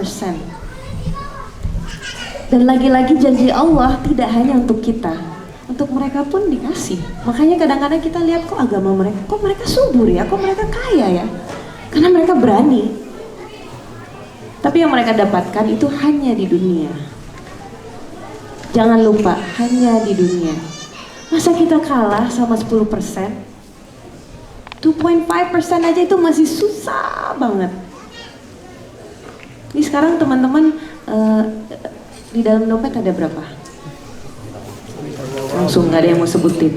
Dan lagi-lagi janji Allah tidak hanya untuk kita, untuk mereka pun dikasih. Makanya kadang-kadang kita lihat kok agama mereka, kok mereka subur ya, kok mereka kaya ya. Karena mereka berani. Tapi yang mereka dapatkan itu hanya di dunia. Jangan lupa, hanya di dunia. Masa kita kalah sama 10%? 2.5% aja itu masih susah banget. Ini sekarang teman-teman di dalam dompet ada berapa? Langsung gak ada yang mau sebutin.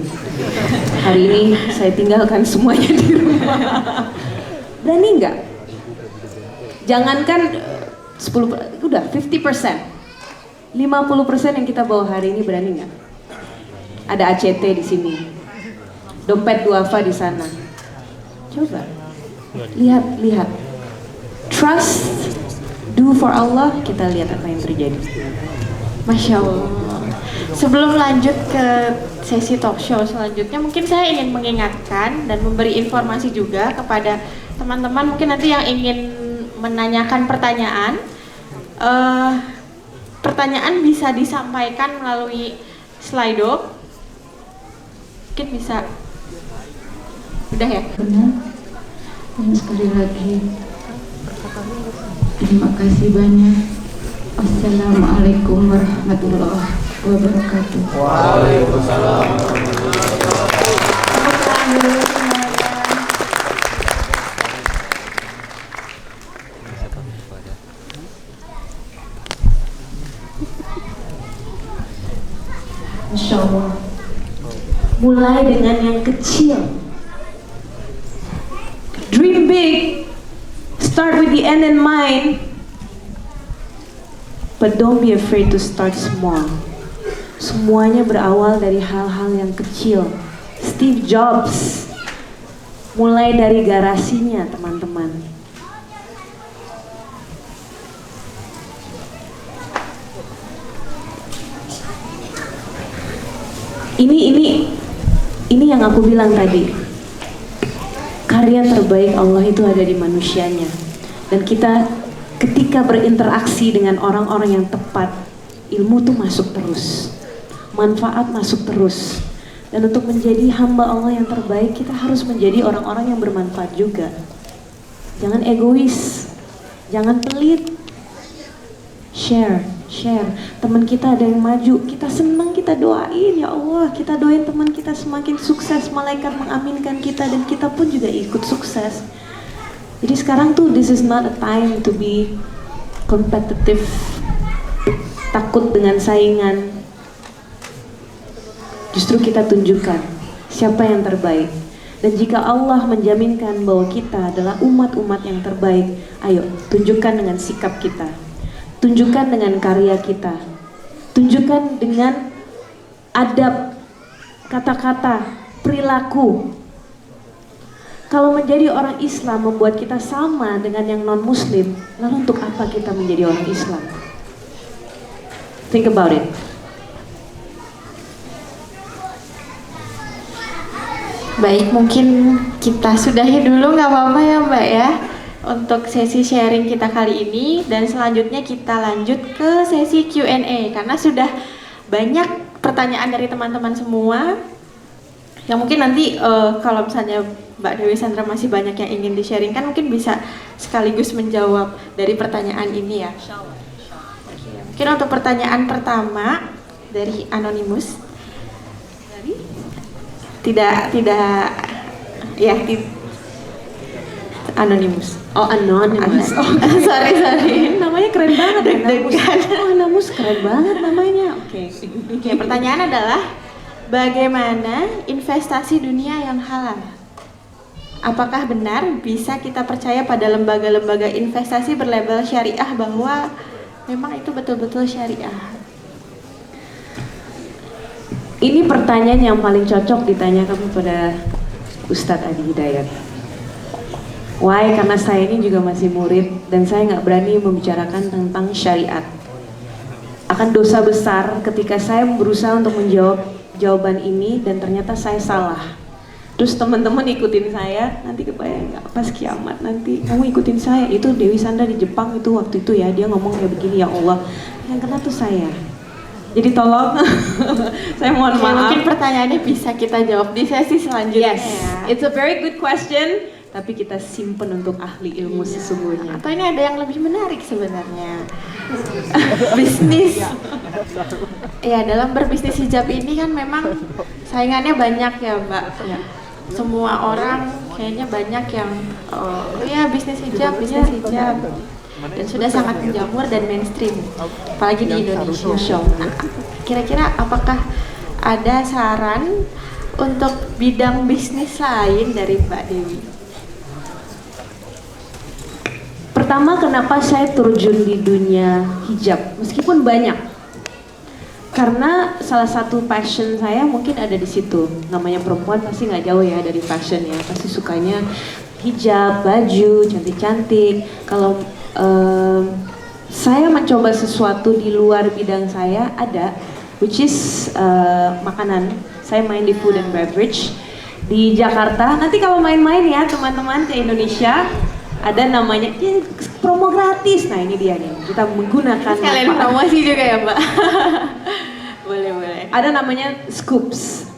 Hari ini saya tinggalkan semuanya di rumah. Berani nggak? Jangankan 10, udah 50%. 50% yang kita bawa hari ini berani nggak? Ada ACT di sini, dompet duafa di sana. Coba lihat. Trust, do for Allah. Kita lihat apa yang terjadi.
Masya Allah. Sebelum lanjut ke sesi talk show selanjutnya, mungkin saya ingin mengingatkan dan memberi informasi juga kepada teman-teman mungkin nanti yang ingin menanyakan pertanyaan. Pertanyaan bisa disampaikan melalui Slido. Mungkin bisa. Udah ya?
Benar. Dan sekali lagi terima kasih banyak. Assalamualaikum warahmatullahi wabarakatuh.
Waalaikumsalam.
Masya Allah. Mulai dengan yang kecil. Dream big. Start with the end in mind. But don't be afraid to start small. Semuanya berawal dari hal-hal yang kecil. Steve Jobs mulai dari garasinya, teman-teman. Ini yang aku bilang tadi. Karya terbaik Allah itu ada di manusianya. Dan kita ketika berinteraksi dengan orang-orang yang tepat, ilmu tuh masuk terus, manfaat masuk terus. Dan untuk menjadi hamba Allah yang terbaik, kita harus menjadi orang-orang yang bermanfaat juga. Jangan egois, jangan pelit. Share. Teman kita ada yang maju, kita senang, kita doain, ya Allah, kita doain teman kita semakin sukses, malaikat mengaminkan kita dan kita pun juga ikut sukses. Jadi sekarang tuh this is not a time to be competitive, takut dengan saingan. Justru kita tunjukkan siapa yang terbaik. Dan jika Allah menjaminkan bahwa kita adalah umat-umat yang terbaik, ayo tunjukkan dengan sikap kita. Tunjukkan dengan karya kita. Tunjukkan dengan adab, kata-kata, perilaku. Kalau menjadi orang Islam membuat kita sama dengan yang non-Muslim, lalu untuk apa kita menjadi orang Islam? Think about it.
Baik, mungkin kita sudahi dulu, nggak apa-apa ya Mbak ya, untuk sesi sharing kita kali ini. Dan selanjutnya kita lanjut ke sesi Q&A, karena sudah banyak pertanyaan dari teman-teman semua yang mungkin nanti kalau misalnya Mbak Dewi Sandra masih banyak yang ingin di-sharingkan, mungkin bisa sekaligus menjawab dari pertanyaan ini ya. Mungkin untuk pertanyaan pertama dari Anonymous. Tidak Ya,
Anonymous. Oh, Anonymous. Oh,
sorry.
namanya keren banget ya.
Deg-degan.
Anonymous keren banget namanya. Oke.
Oke, pertanyaan adalah bagaimana investasi dunia yang halal? Apakah benar bisa kita percaya pada lembaga-lembaga investasi berlabel syariah bahwa memang itu betul-betul syariah?
Ini pertanyaan yang paling cocok ditanyakan kepada Ustadz Adi Hidayat. Why? Karena saya ini juga masih murid dan saya nggak berani membicarakan tentang syariat. Akan dosa besar ketika saya berusaha untuk menjawab jawaban ini dan ternyata saya salah. Terus teman-teman ikutin saya, nanti kebayang nggak pas kiamat nanti kamu ikutin saya. Itu Dewi Sandra di Jepang itu waktu itu ya, dia ngomong kayak begini, ya Allah, yang kena tuh saya. Jadi tolong, saya mohon maaf.
Mungkin pertanyaannya bisa kita jawab di sesi selanjutnya.
Yes,
Ya.
it's a very good question. Tapi kita simpen untuk ahli ilmu sesungguhnya.
Atau ini ada yang lebih menarik sebenarnya. Bisnis. Ya, dalam berbisnis hijab ini kan memang saingannya banyak ya, Mbak.
Ya.
Semua orang kayaknya banyak yang oh ya bisnis hijab. Dan sudah sangat menjamur dan mainstream. Apalagi di Indonesia. Nah, kira-kira apakah ada saran untuk bidang bisnis lain dari Mbak Dewi?
Pertama, kenapa saya terjun di dunia hijab meskipun banyak? Karena salah satu passion saya mungkin ada di situ. Namanya perempuan pasti nggak jauh ya dari fashion ya. Pasti sukanya hijab, baju, cantik-cantik. Kalau saya mencoba sesuatu di luar bidang saya ada, which is makanan. Saya main di food and beverage di Jakarta. Nanti kalau main-main ya teman-teman ke Indonesia, ada namanya promo gratis. Nah ini dia nih, kita menggunakan
Sekalian promosi juga ya Mbak. boleh.
Ada namanya Scoops.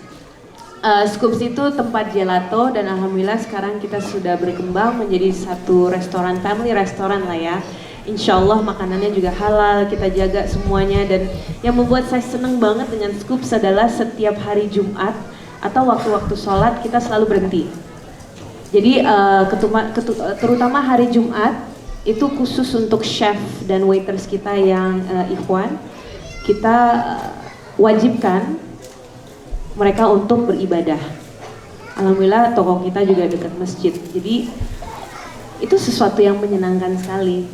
Scoops itu tempat gelato dan alhamdulillah sekarang kita sudah berkembang menjadi satu restoran, family restoran lah ya. Insya Allah makanannya juga halal, kita jaga semuanya. Dan yang membuat saya seneng banget dengan Scoops adalah setiap hari Jumat atau waktu-waktu sholat kita selalu berhenti. Jadi terutama hari Jumat itu khusus untuk chef dan waiters kita yang ikhwan, kita wajibkan mereka untuk beribadah. Alhamdulillah toko kita juga dekat masjid. Jadi itu sesuatu yang menyenangkan sekali.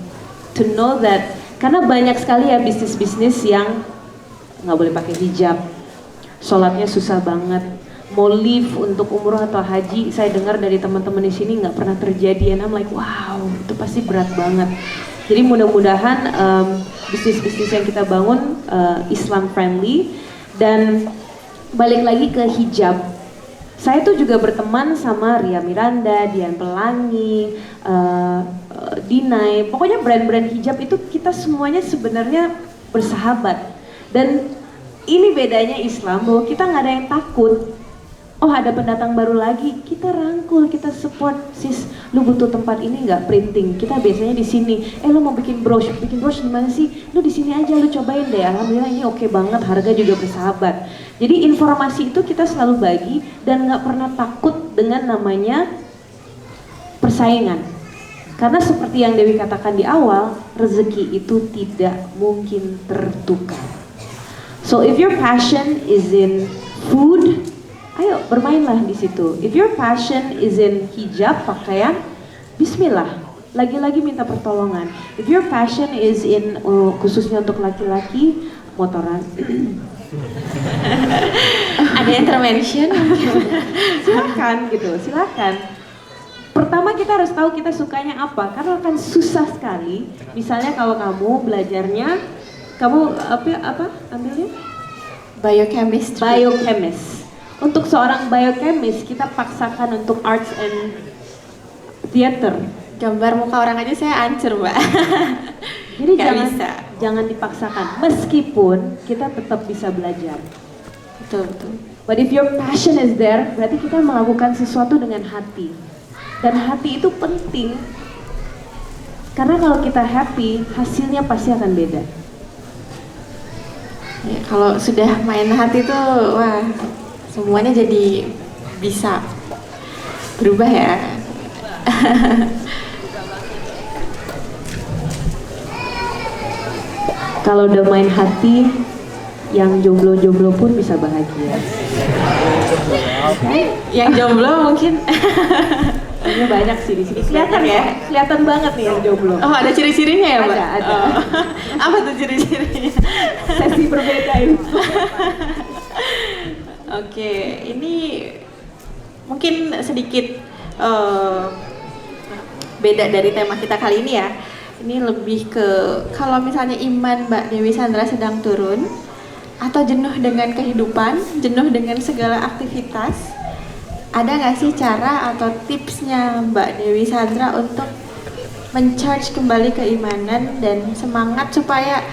To know that, karena banyak sekali ya bisnis-bisnis yang nggak boleh pakai hijab, sholatnya susah banget. Mau leave untuk umroh atau haji, saya dengar dari teman-teman di sini nggak pernah terjadi. And I'm like, wow, itu pasti berat banget. Jadi mudah-mudahan bisnis-bisnis yang kita bangun Islam friendly. Dan balik lagi ke hijab, saya tuh juga berteman sama Ria Miranda, Dian Pelangi, Dinai. Pokoknya brand-brand hijab itu kita semuanya sebenarnya bersahabat. Dan ini bedanya Islam, bahwa kita nggak ada yang takut. Oh ada pendatang baru lagi, kita rangkul, kita support. Sis, lu butuh tempat ini nggak printing? Kita biasanya di sini. Lu mau bikin brosur di mana sih? Lu di sini aja, lu cobain deh. Alhamdulillah ini oke banget, harga juga bersahabat. Jadi informasi itu kita selalu bagi dan nggak pernah takut dengan namanya persaingan. Karena seperti yang Dewi katakan di awal, rezeki itu tidak mungkin tertukar. So if your passion is in food, ayo bermainlah di situ. If your passion is in hijab, pakaian, bismillah. Lagi-lagi minta pertolongan. If your passion is in khususnya untuk laki-laki, motoran.
Ada intervention?
Silakan gitu, silakan. Pertama kita harus tahu kita sukanya apa, karena akan susah sekali. Misalnya kalau kamu belajarnya, kamu apa ambilnya?
Biochemistry.
Biochemist. Untuk seorang biochemist kita paksakan untuk arts and theater.
Gambar muka orang aja saya ancur Mbak.
Jadi
Gak bisa.
jangan dipaksakan. Meskipun kita tetap bisa belajar.
Betul.
But if your passion is there, berarti kita melakukan sesuatu dengan hati. Dan hati itu penting. Karena kalau kita happy, hasilnya pasti akan beda.
Ya, kalau sudah main hati tuh, wah semuanya jadi bisa. berubah ya.
Kalau udah main hati, yang jomblo-jomblo pun bisa bahagia.
Yang jomblo mungkin
Ini banyak sih di sini.
Kelihatan ya?
Kelihatan banget nih yang jomblo.
Oh, ada ciri-cirinya ya, Mbak?
Ada.
Oh. Apa tuh ciri-cirinya?
Sesi berbeda ini.
Oke, ini mungkin sedikit beda dari tema kita kali ini ya. Ini lebih ke kalau misalnya iman Mbak Dewi Sandra sedang turun atau jenuh dengan kehidupan, jenuh dengan segala aktivitas, ada nggak sih cara atau tipsnya Mbak Dewi Sandra untuk men-charge kembali keimanan dan semangat supaya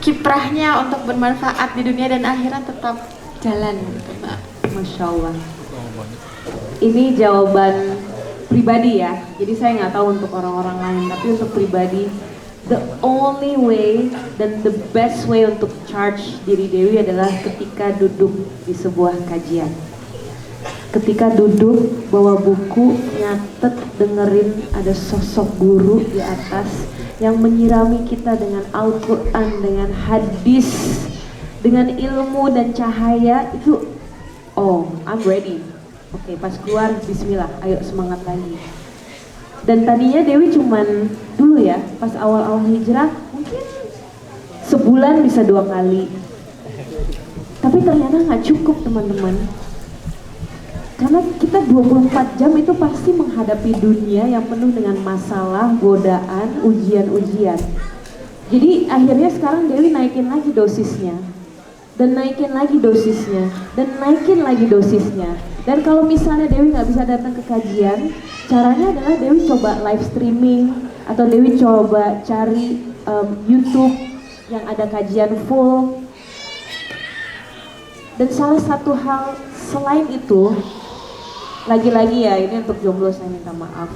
kiprahnya untuk bermanfaat di dunia dan akhirat tetap jalan gitu, Mbak?
Masya Allah. Ini jawaban pribadi ya, jadi saya nggak tahu untuk orang-orang lain, tapi untuk pribadi, the only way dan the best way untuk charge diri Dewi adalah ketika duduk di sebuah kajian. Ketika duduk, bawa buku, nyatet, dengerin ada sosok guru di atas yang menyirami kita dengan Al-Quran, dengan hadis, dengan ilmu dan cahaya, itu, oh, I'm ready. Oke, pas keluar, bismillah, ayo semangat lagi. Dan tadinya Dewi cuman dulu ya, pas awal-awal hijrah, mungkin sebulan bisa 2 kali. Tapi ternyata nggak cukup, teman-teman. Karena kita 24 jam itu pasti menghadapi dunia yang penuh dengan masalah, godaan, ujian-ujian. Jadi akhirnya sekarang Dewi naikin lagi dosisnya. Dan naikin lagi dosisnya. Dan naikin lagi dosisnya. Dan kalau misalnya Dewi nggak bisa datang ke kajian, caranya adalah Dewi coba live streaming. Atau Dewi coba cari YouTube yang ada kajian full. Dan salah satu hal selain itu, lagi-lagi ya, ini untuk jomblo saya minta maaf.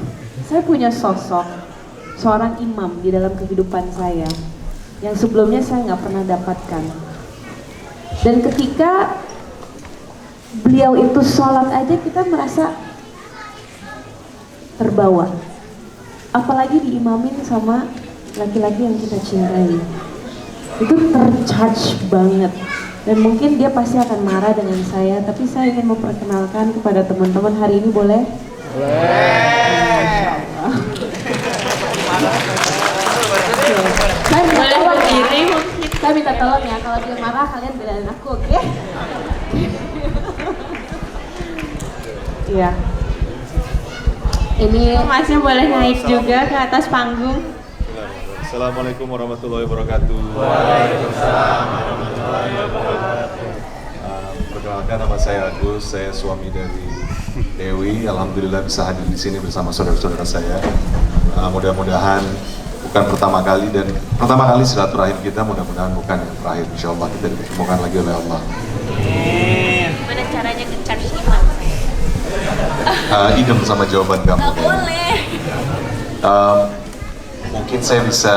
Saya punya sosok seorang imam di dalam kehidupan saya yang sebelumnya saya nggak pernah dapatkan. Dan ketika beliau itu sholat aja kita merasa terbawa. Apalagi diimamin sama laki-laki yang kita cintai. Itu tercharge banget. Dan mungkin dia pasti akan marah dengan saya, tapi saya ingin memperkenalkan kepada teman-teman hari ini, boleh? Boleh. Saya minta tolong ya, kalau dia marah kalian belain aku, oke? Iya. Ini
Masnya boleh naik juga ke atas panggung.
Assalamualaikum warahmatullahi wabarakatuh. Perkenalkan, nama saya Agus, saya suami dari Dewi. Alhamdulillah bisa hadir di sini bersama saudara-saudara saya. Mudah-mudahan bukan pertama kali dan pertama kali silaturahim kita, mudah-mudahan bukan yang terakhir. Insya Allah kita ditemukan lagi oleh Allah.
Gimana caranya nge-charge iman?
Idem sama jawaban kamu.
Gak boleh.
Mungkin saya bisa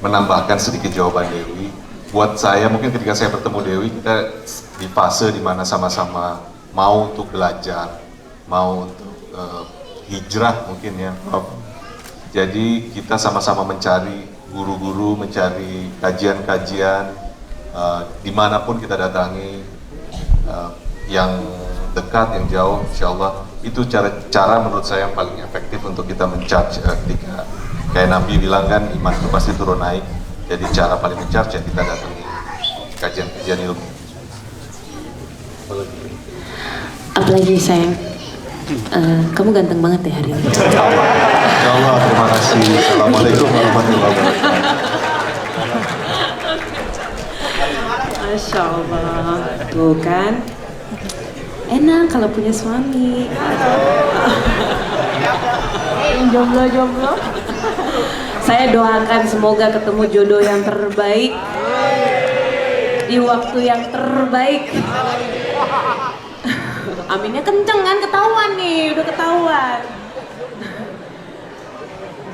menambahkan sedikit jawaban Dewi. Buat saya, mungkin ketika saya bertemu Dewi, kita di fase dimana sama-sama mau untuk belajar, mau untuk hijrah mungkin ya. Jadi kita sama-sama mencari guru-guru, mencari kajian-kajian, dimanapun kita datangi, yang dekat, yang jauh, insya Allah itu cara menurut saya yang paling efektif untuk kita men-charge ketika kayak Nabi bilang kan, iman itu pasti turun naik. Jadi cara paling men-charge ya kita datangi kajian-kajian ilmu.
apalagi sayang, kamu ganteng banget ya hari ini.
Insya Allah, terima kasih. Assalamualaikum warahmatullahi wabarakatuh.
Masya Allah, tuh kan enak kalau punya suami. Yang jomblo-jomblo, saya doakan semoga ketemu jodoh yang terbaik di waktu yang terbaik. Aminnya kenceng kan, ketahuan nih, udah ketahuan.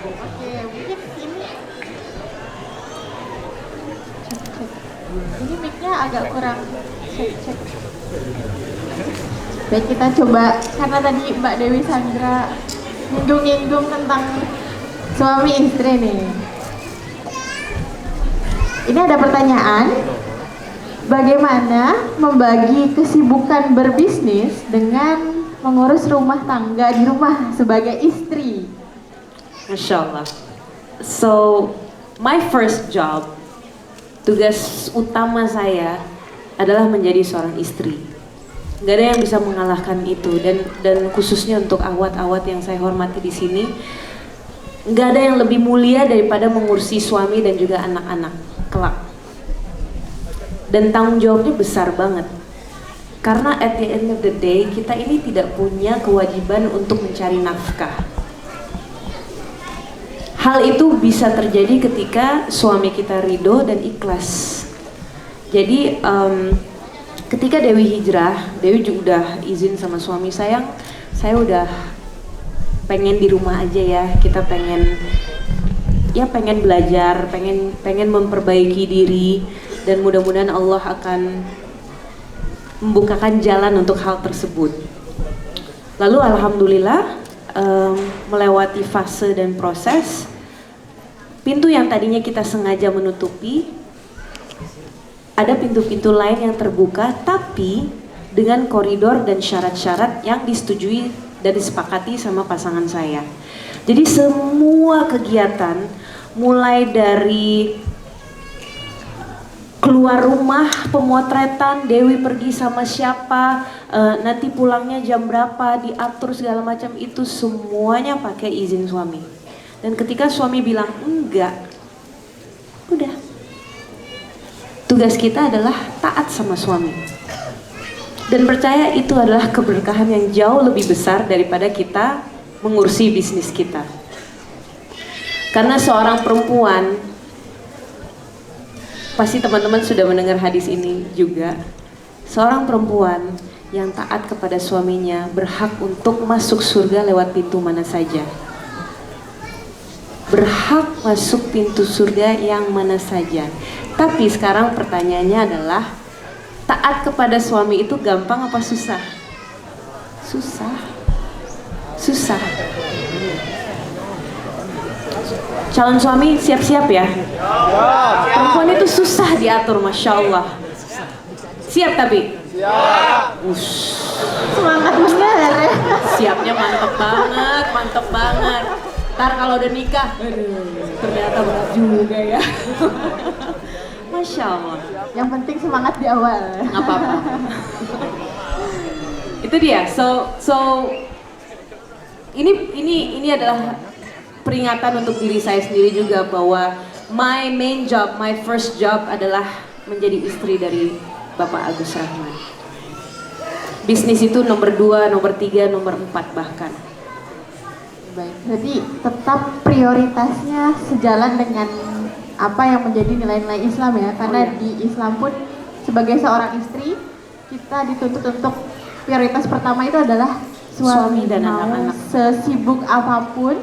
Oke, mungkin ini Ini mic-nya agak kurang. Cek. Baik, kita coba, karena tadi Mbak Dewi Sandra nyinggung-nyinggung tentang suami istri nih. Ini ada pertanyaan, bagaimana membagi kesibukan berbisnis dengan mengurus rumah tangga di rumah sebagai istri?
Masya Allah. So, my first job, tugas utama saya adalah menjadi seorang istri. Gak ada yang bisa mengalahkan itu, dan khususnya untuk awat-awat yang saya hormati di sini, gak ada yang lebih mulia daripada mengurusi suami dan juga anak-anak kelak. Dan tanggung jawabnya besar banget. Karena at the end of the day, kita ini tidak punya kewajiban untuk mencari nafkah. Hal itu bisa terjadi ketika suami kita ridho dan ikhlas. Jadi ketika Dewi hijrah, Dewi juga udah izin sama suami, saya udah pengen di rumah aja ya, kita pengen belajar, pengen memperbaiki diri, dan mudah-mudahan Allah akan membukakan jalan untuk hal tersebut. Lalu alhamdulillah melewati fase dan proses, pintu yang tadinya kita sengaja menutupi, ada pintu-pintu lain yang terbuka, tapi dengan koridor dan syarat-syarat yang disetujui dan disepakati sama pasangan saya. Jadi semua kegiatan, mulai dari keluar rumah, pemotretan, Dewi pergi sama siapa, nanti pulangnya jam berapa, diatur segala macam, itu semuanya pakai izin suami. Dan ketika suami bilang enggak, udah, tugas kita adalah taat sama suami. Dan percaya itu adalah keberkahan yang jauh lebih besar daripada kita mengurusi bisnis kita. Karena seorang perempuan, pasti teman-teman sudah mendengar hadis ini juga, seorang perempuan yang taat kepada suaminya berhak untuk masuk surga lewat pintu mana saja. Berhak masuk pintu surga yang mana saja. Tapi sekarang pertanyaannya adalah, taat kepada suami itu gampang apa susah? Susah. Calon suami siap-siap ya. Perempuan itu susah diatur, Masya Allah. Siap tapi? Siap.
Semangat bener ya.
Siapnya mantep banget. Ntar kalau udah nikah, ternyata berat juga ya. Masya Allah.
Yang penting semangat di awal.
Nggak apa-apa. Itu dia. So ini adalah peringatan untuk diri saya sendiri juga, bahwa my main job, my first job adalah menjadi istri dari Bapak Agus Rahman. Bisnis itu nomor 2, nomor 3, nomor 4 bahkan.
Baik, jadi tetap prioritasnya sejalan dengan apa yang menjadi nilai-nilai Islam ya. Karena di Islam pun sebagai seorang istri, kita dituntut untuk prioritas pertama itu adalah suami dan anak-anak. Sesibuk apapun,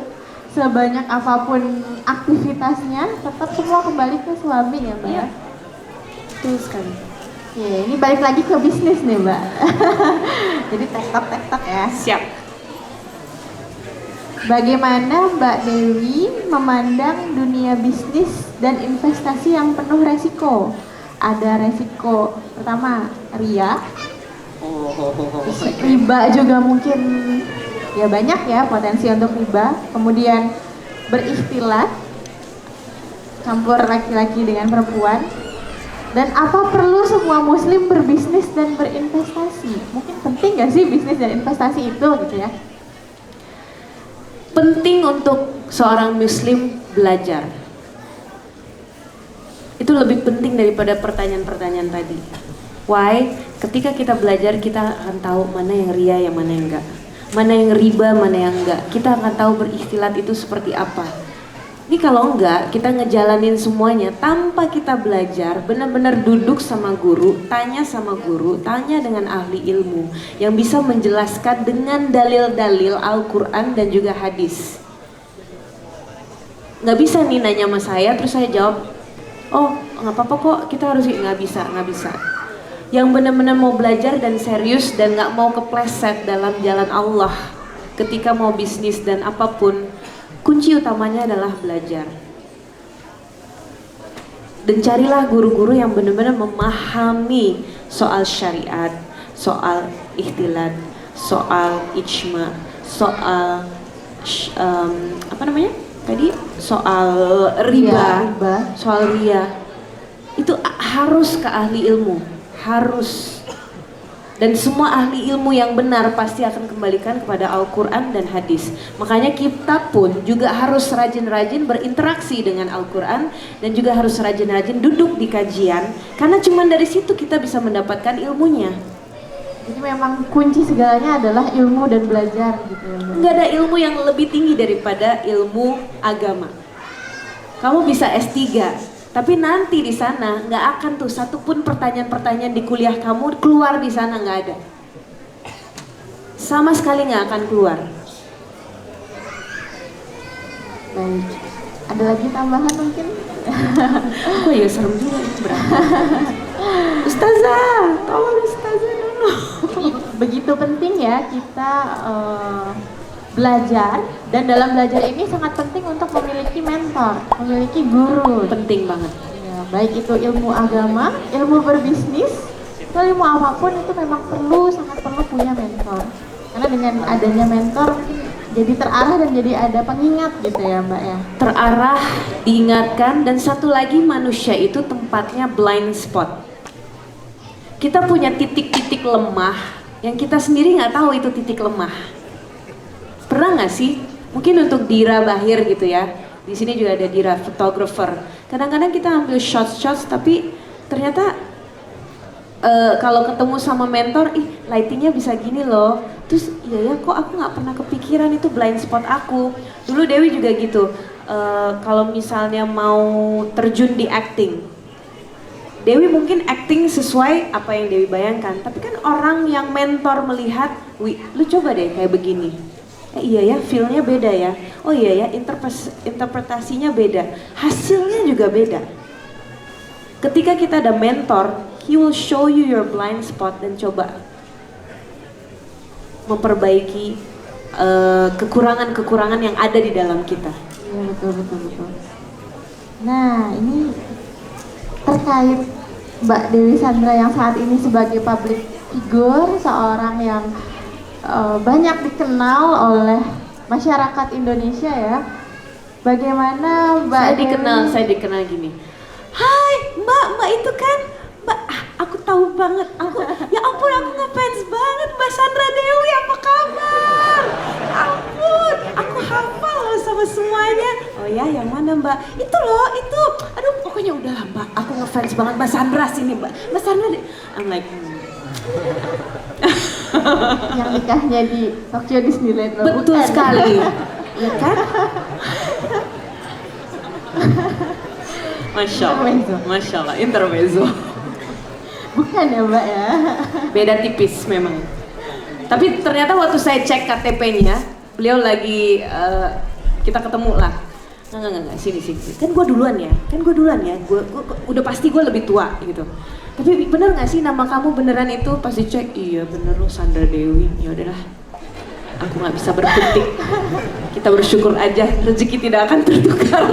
sebanyak apapun aktivitasnya, tetap semua kembali ke suami ya Mbak.
Iya. Betul sekali.
Ya, ini balik lagi ke bisnis nih Mbak. Jadi tektok ya.
Siap.
Bagaimana Mbak Dewi memandang dunia bisnis dan investasi yang penuh resiko? Ada resiko pertama riya, riba juga mungkin ya, banyak ya potensi untuk riba. Kemudian berikhtilat, campur laki-laki dengan perempuan. Dan apa perlu semua muslim berbisnis dan berinvestasi? Mungkin penting gak sih bisnis dan investasi itu gitu ya?
Penting untuk seorang muslim belajar. Itu lebih penting daripada pertanyaan-pertanyaan tadi. Why? Ketika kita belajar, kita akan tahu mana yang ria, yang mana yang enggak. Mana yang riba, mana yang enggak. Kita akan tahu berikhtilat itu seperti apa. Ini kalau enggak, kita ngejalanin semuanya tanpa kita belajar, benar-benar duduk sama guru, tanya sama guru, tanya dengan ahli ilmu yang bisa menjelaskan dengan dalil-dalil Al-Quran dan juga hadis. Nggak bisa nih nanya sama saya, terus saya jawab oh nggak apa-apa kok, kita harus nggak bisa. Yang benar-benar mau belajar dan serius dan nggak mau kepleset dalam jalan Allah ketika mau bisnis dan apapun, kunci utamanya adalah belajar. Dan carilah guru-guru yang benar-benar memahami soal syariat, soal ikhtilat, soal ijma, soal soal riba, soal ria. Itu harus ke ahli ilmu, harus. Dan semua ahli ilmu yang benar pasti akan kembalikan kepada Al-Quran dan hadis. Makanya kita pun juga harus rajin-rajin berinteraksi dengan Al-Quran dan juga harus rajin-rajin duduk di kajian, karena cuma dari situ kita bisa mendapatkan ilmunya.
Jadi memang kunci segalanya adalah ilmu dan belajar gitu ya.
Nggak ada ilmu yang lebih tinggi daripada ilmu agama. Kamu bisa S3, tapi nanti di sana nggak akan tuh satupun pertanyaan-pertanyaan di kuliah kamu keluar di sana, nggak ada. Sama sekali nggak akan keluar.
Baik. Ada lagi tambahan mungkin?
Aku ya serem juga ini berapa. Ustazah, tolong Ustazah dulu.
Begitu penting ya kita belajar, dan dalam belajar ini sangat penting untuk memiliki mentor, memiliki guru.
Penting banget.
Ya, baik itu ilmu agama, ilmu berbisnis, atau ilmu apapun itu memang sangat perlu punya mentor. Karena dengan adanya mentor jadi terarah dan jadi ada pengingat gitu ya Mbak ya.
Terarah, diingatkan, dan satu lagi manusia itu tempatnya blind spot. Kita punya titik-titik lemah yang kita sendiri nggak tahu itu titik lemah. Pernah nggak sih? Mungkin untuk Dira Bahir gitu ya. Di sini juga ada Dira photographer. Kadang-kadang kita ambil shots, tapi ternyata kalau ketemu sama mentor, lightingnya bisa gini loh. Terus iya ya, kok aku nggak pernah kepikiran itu blind spot aku. Dulu Dewi juga gitu. Kalau misalnya mau terjun di acting, Dewi mungkin acting sesuai apa yang Dewi bayangkan. Tapi kan orang yang mentor melihat, wih, lu coba deh kayak begini. Iya ya, feel-nya beda ya. Oh iya ya, interpretasinya beda. Hasilnya juga beda. Ketika kita ada mentor, he will show you your blind spot dan coba memperbaiki kekurangan-kekurangan yang ada di dalam kita.
Iya betul. Nah ini terkait Mbak Dewi Sandra yang saat ini sebagai public figure, seorang yang banyak dikenal oleh masyarakat Indonesia ya. Bagaimana Mbak
Saya dikenal gini. Hai Mbak itu kan Mbak, aku tahu banget. Ya ampun, aku ngefans banget Mbak Sandra Dewi, apa kabar? Ampun, aku hafal loh sama semuanya. Oh ya, yang mana Mbak? Itu loh, itu. Aduh, pokoknya udahlah Mbak, aku ngefans banget Mbak Sandra sini Mbak. Mbak Sandra, I'm like
yang nikahnya di Tokyo Disneyland.
Betul
bukan?
sekali, ya kan? Masya Allah, intermezzo.
Bukan ya Mbak ya?
Beda tipis memang. Tapi ternyata waktu saya cek KTP-nya, beliau lagi kita ketemu lah. Nggak, sini. Kan gue duluan ya. Gua udah pasti gue lebih tua gitu. Tapi bener nggak sih nama kamu beneran itu? Pas dicek, iya bener loh, Sandra Dewi. Ya udahlah, aku nggak bisa berkutik. Kita bersyukur aja, rezeki tidak akan tertukar.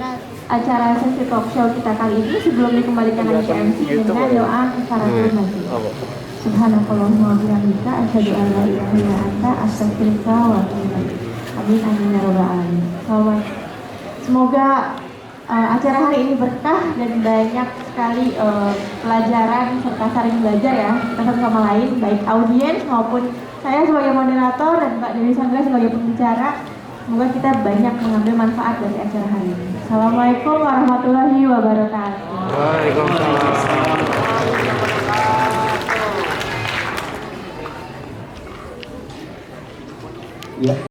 Nah, acara sesi talk show kita kali ini sebelum dikembalikan lagi ke MC dengan doa kifaratul majlis. Subhanakallahumma wa bihamdika asyhadu an la ilaha illa anta astaghfiruka wa atubu ilaik. Amin ya rabbal alamin. Semoga acara hari ini berkah dan banyak sekali pelajaran serta saling belajar ya kita satu sama lain, baik audiens maupun saya sebagai moderator dan Mbak Dewi Sandra sebagai pembicara. Semoga kita banyak mengambil manfaat dari acara hari ini. Assalamualaikum warahmatullahi wabarakatuh.
Waalaikumsalam.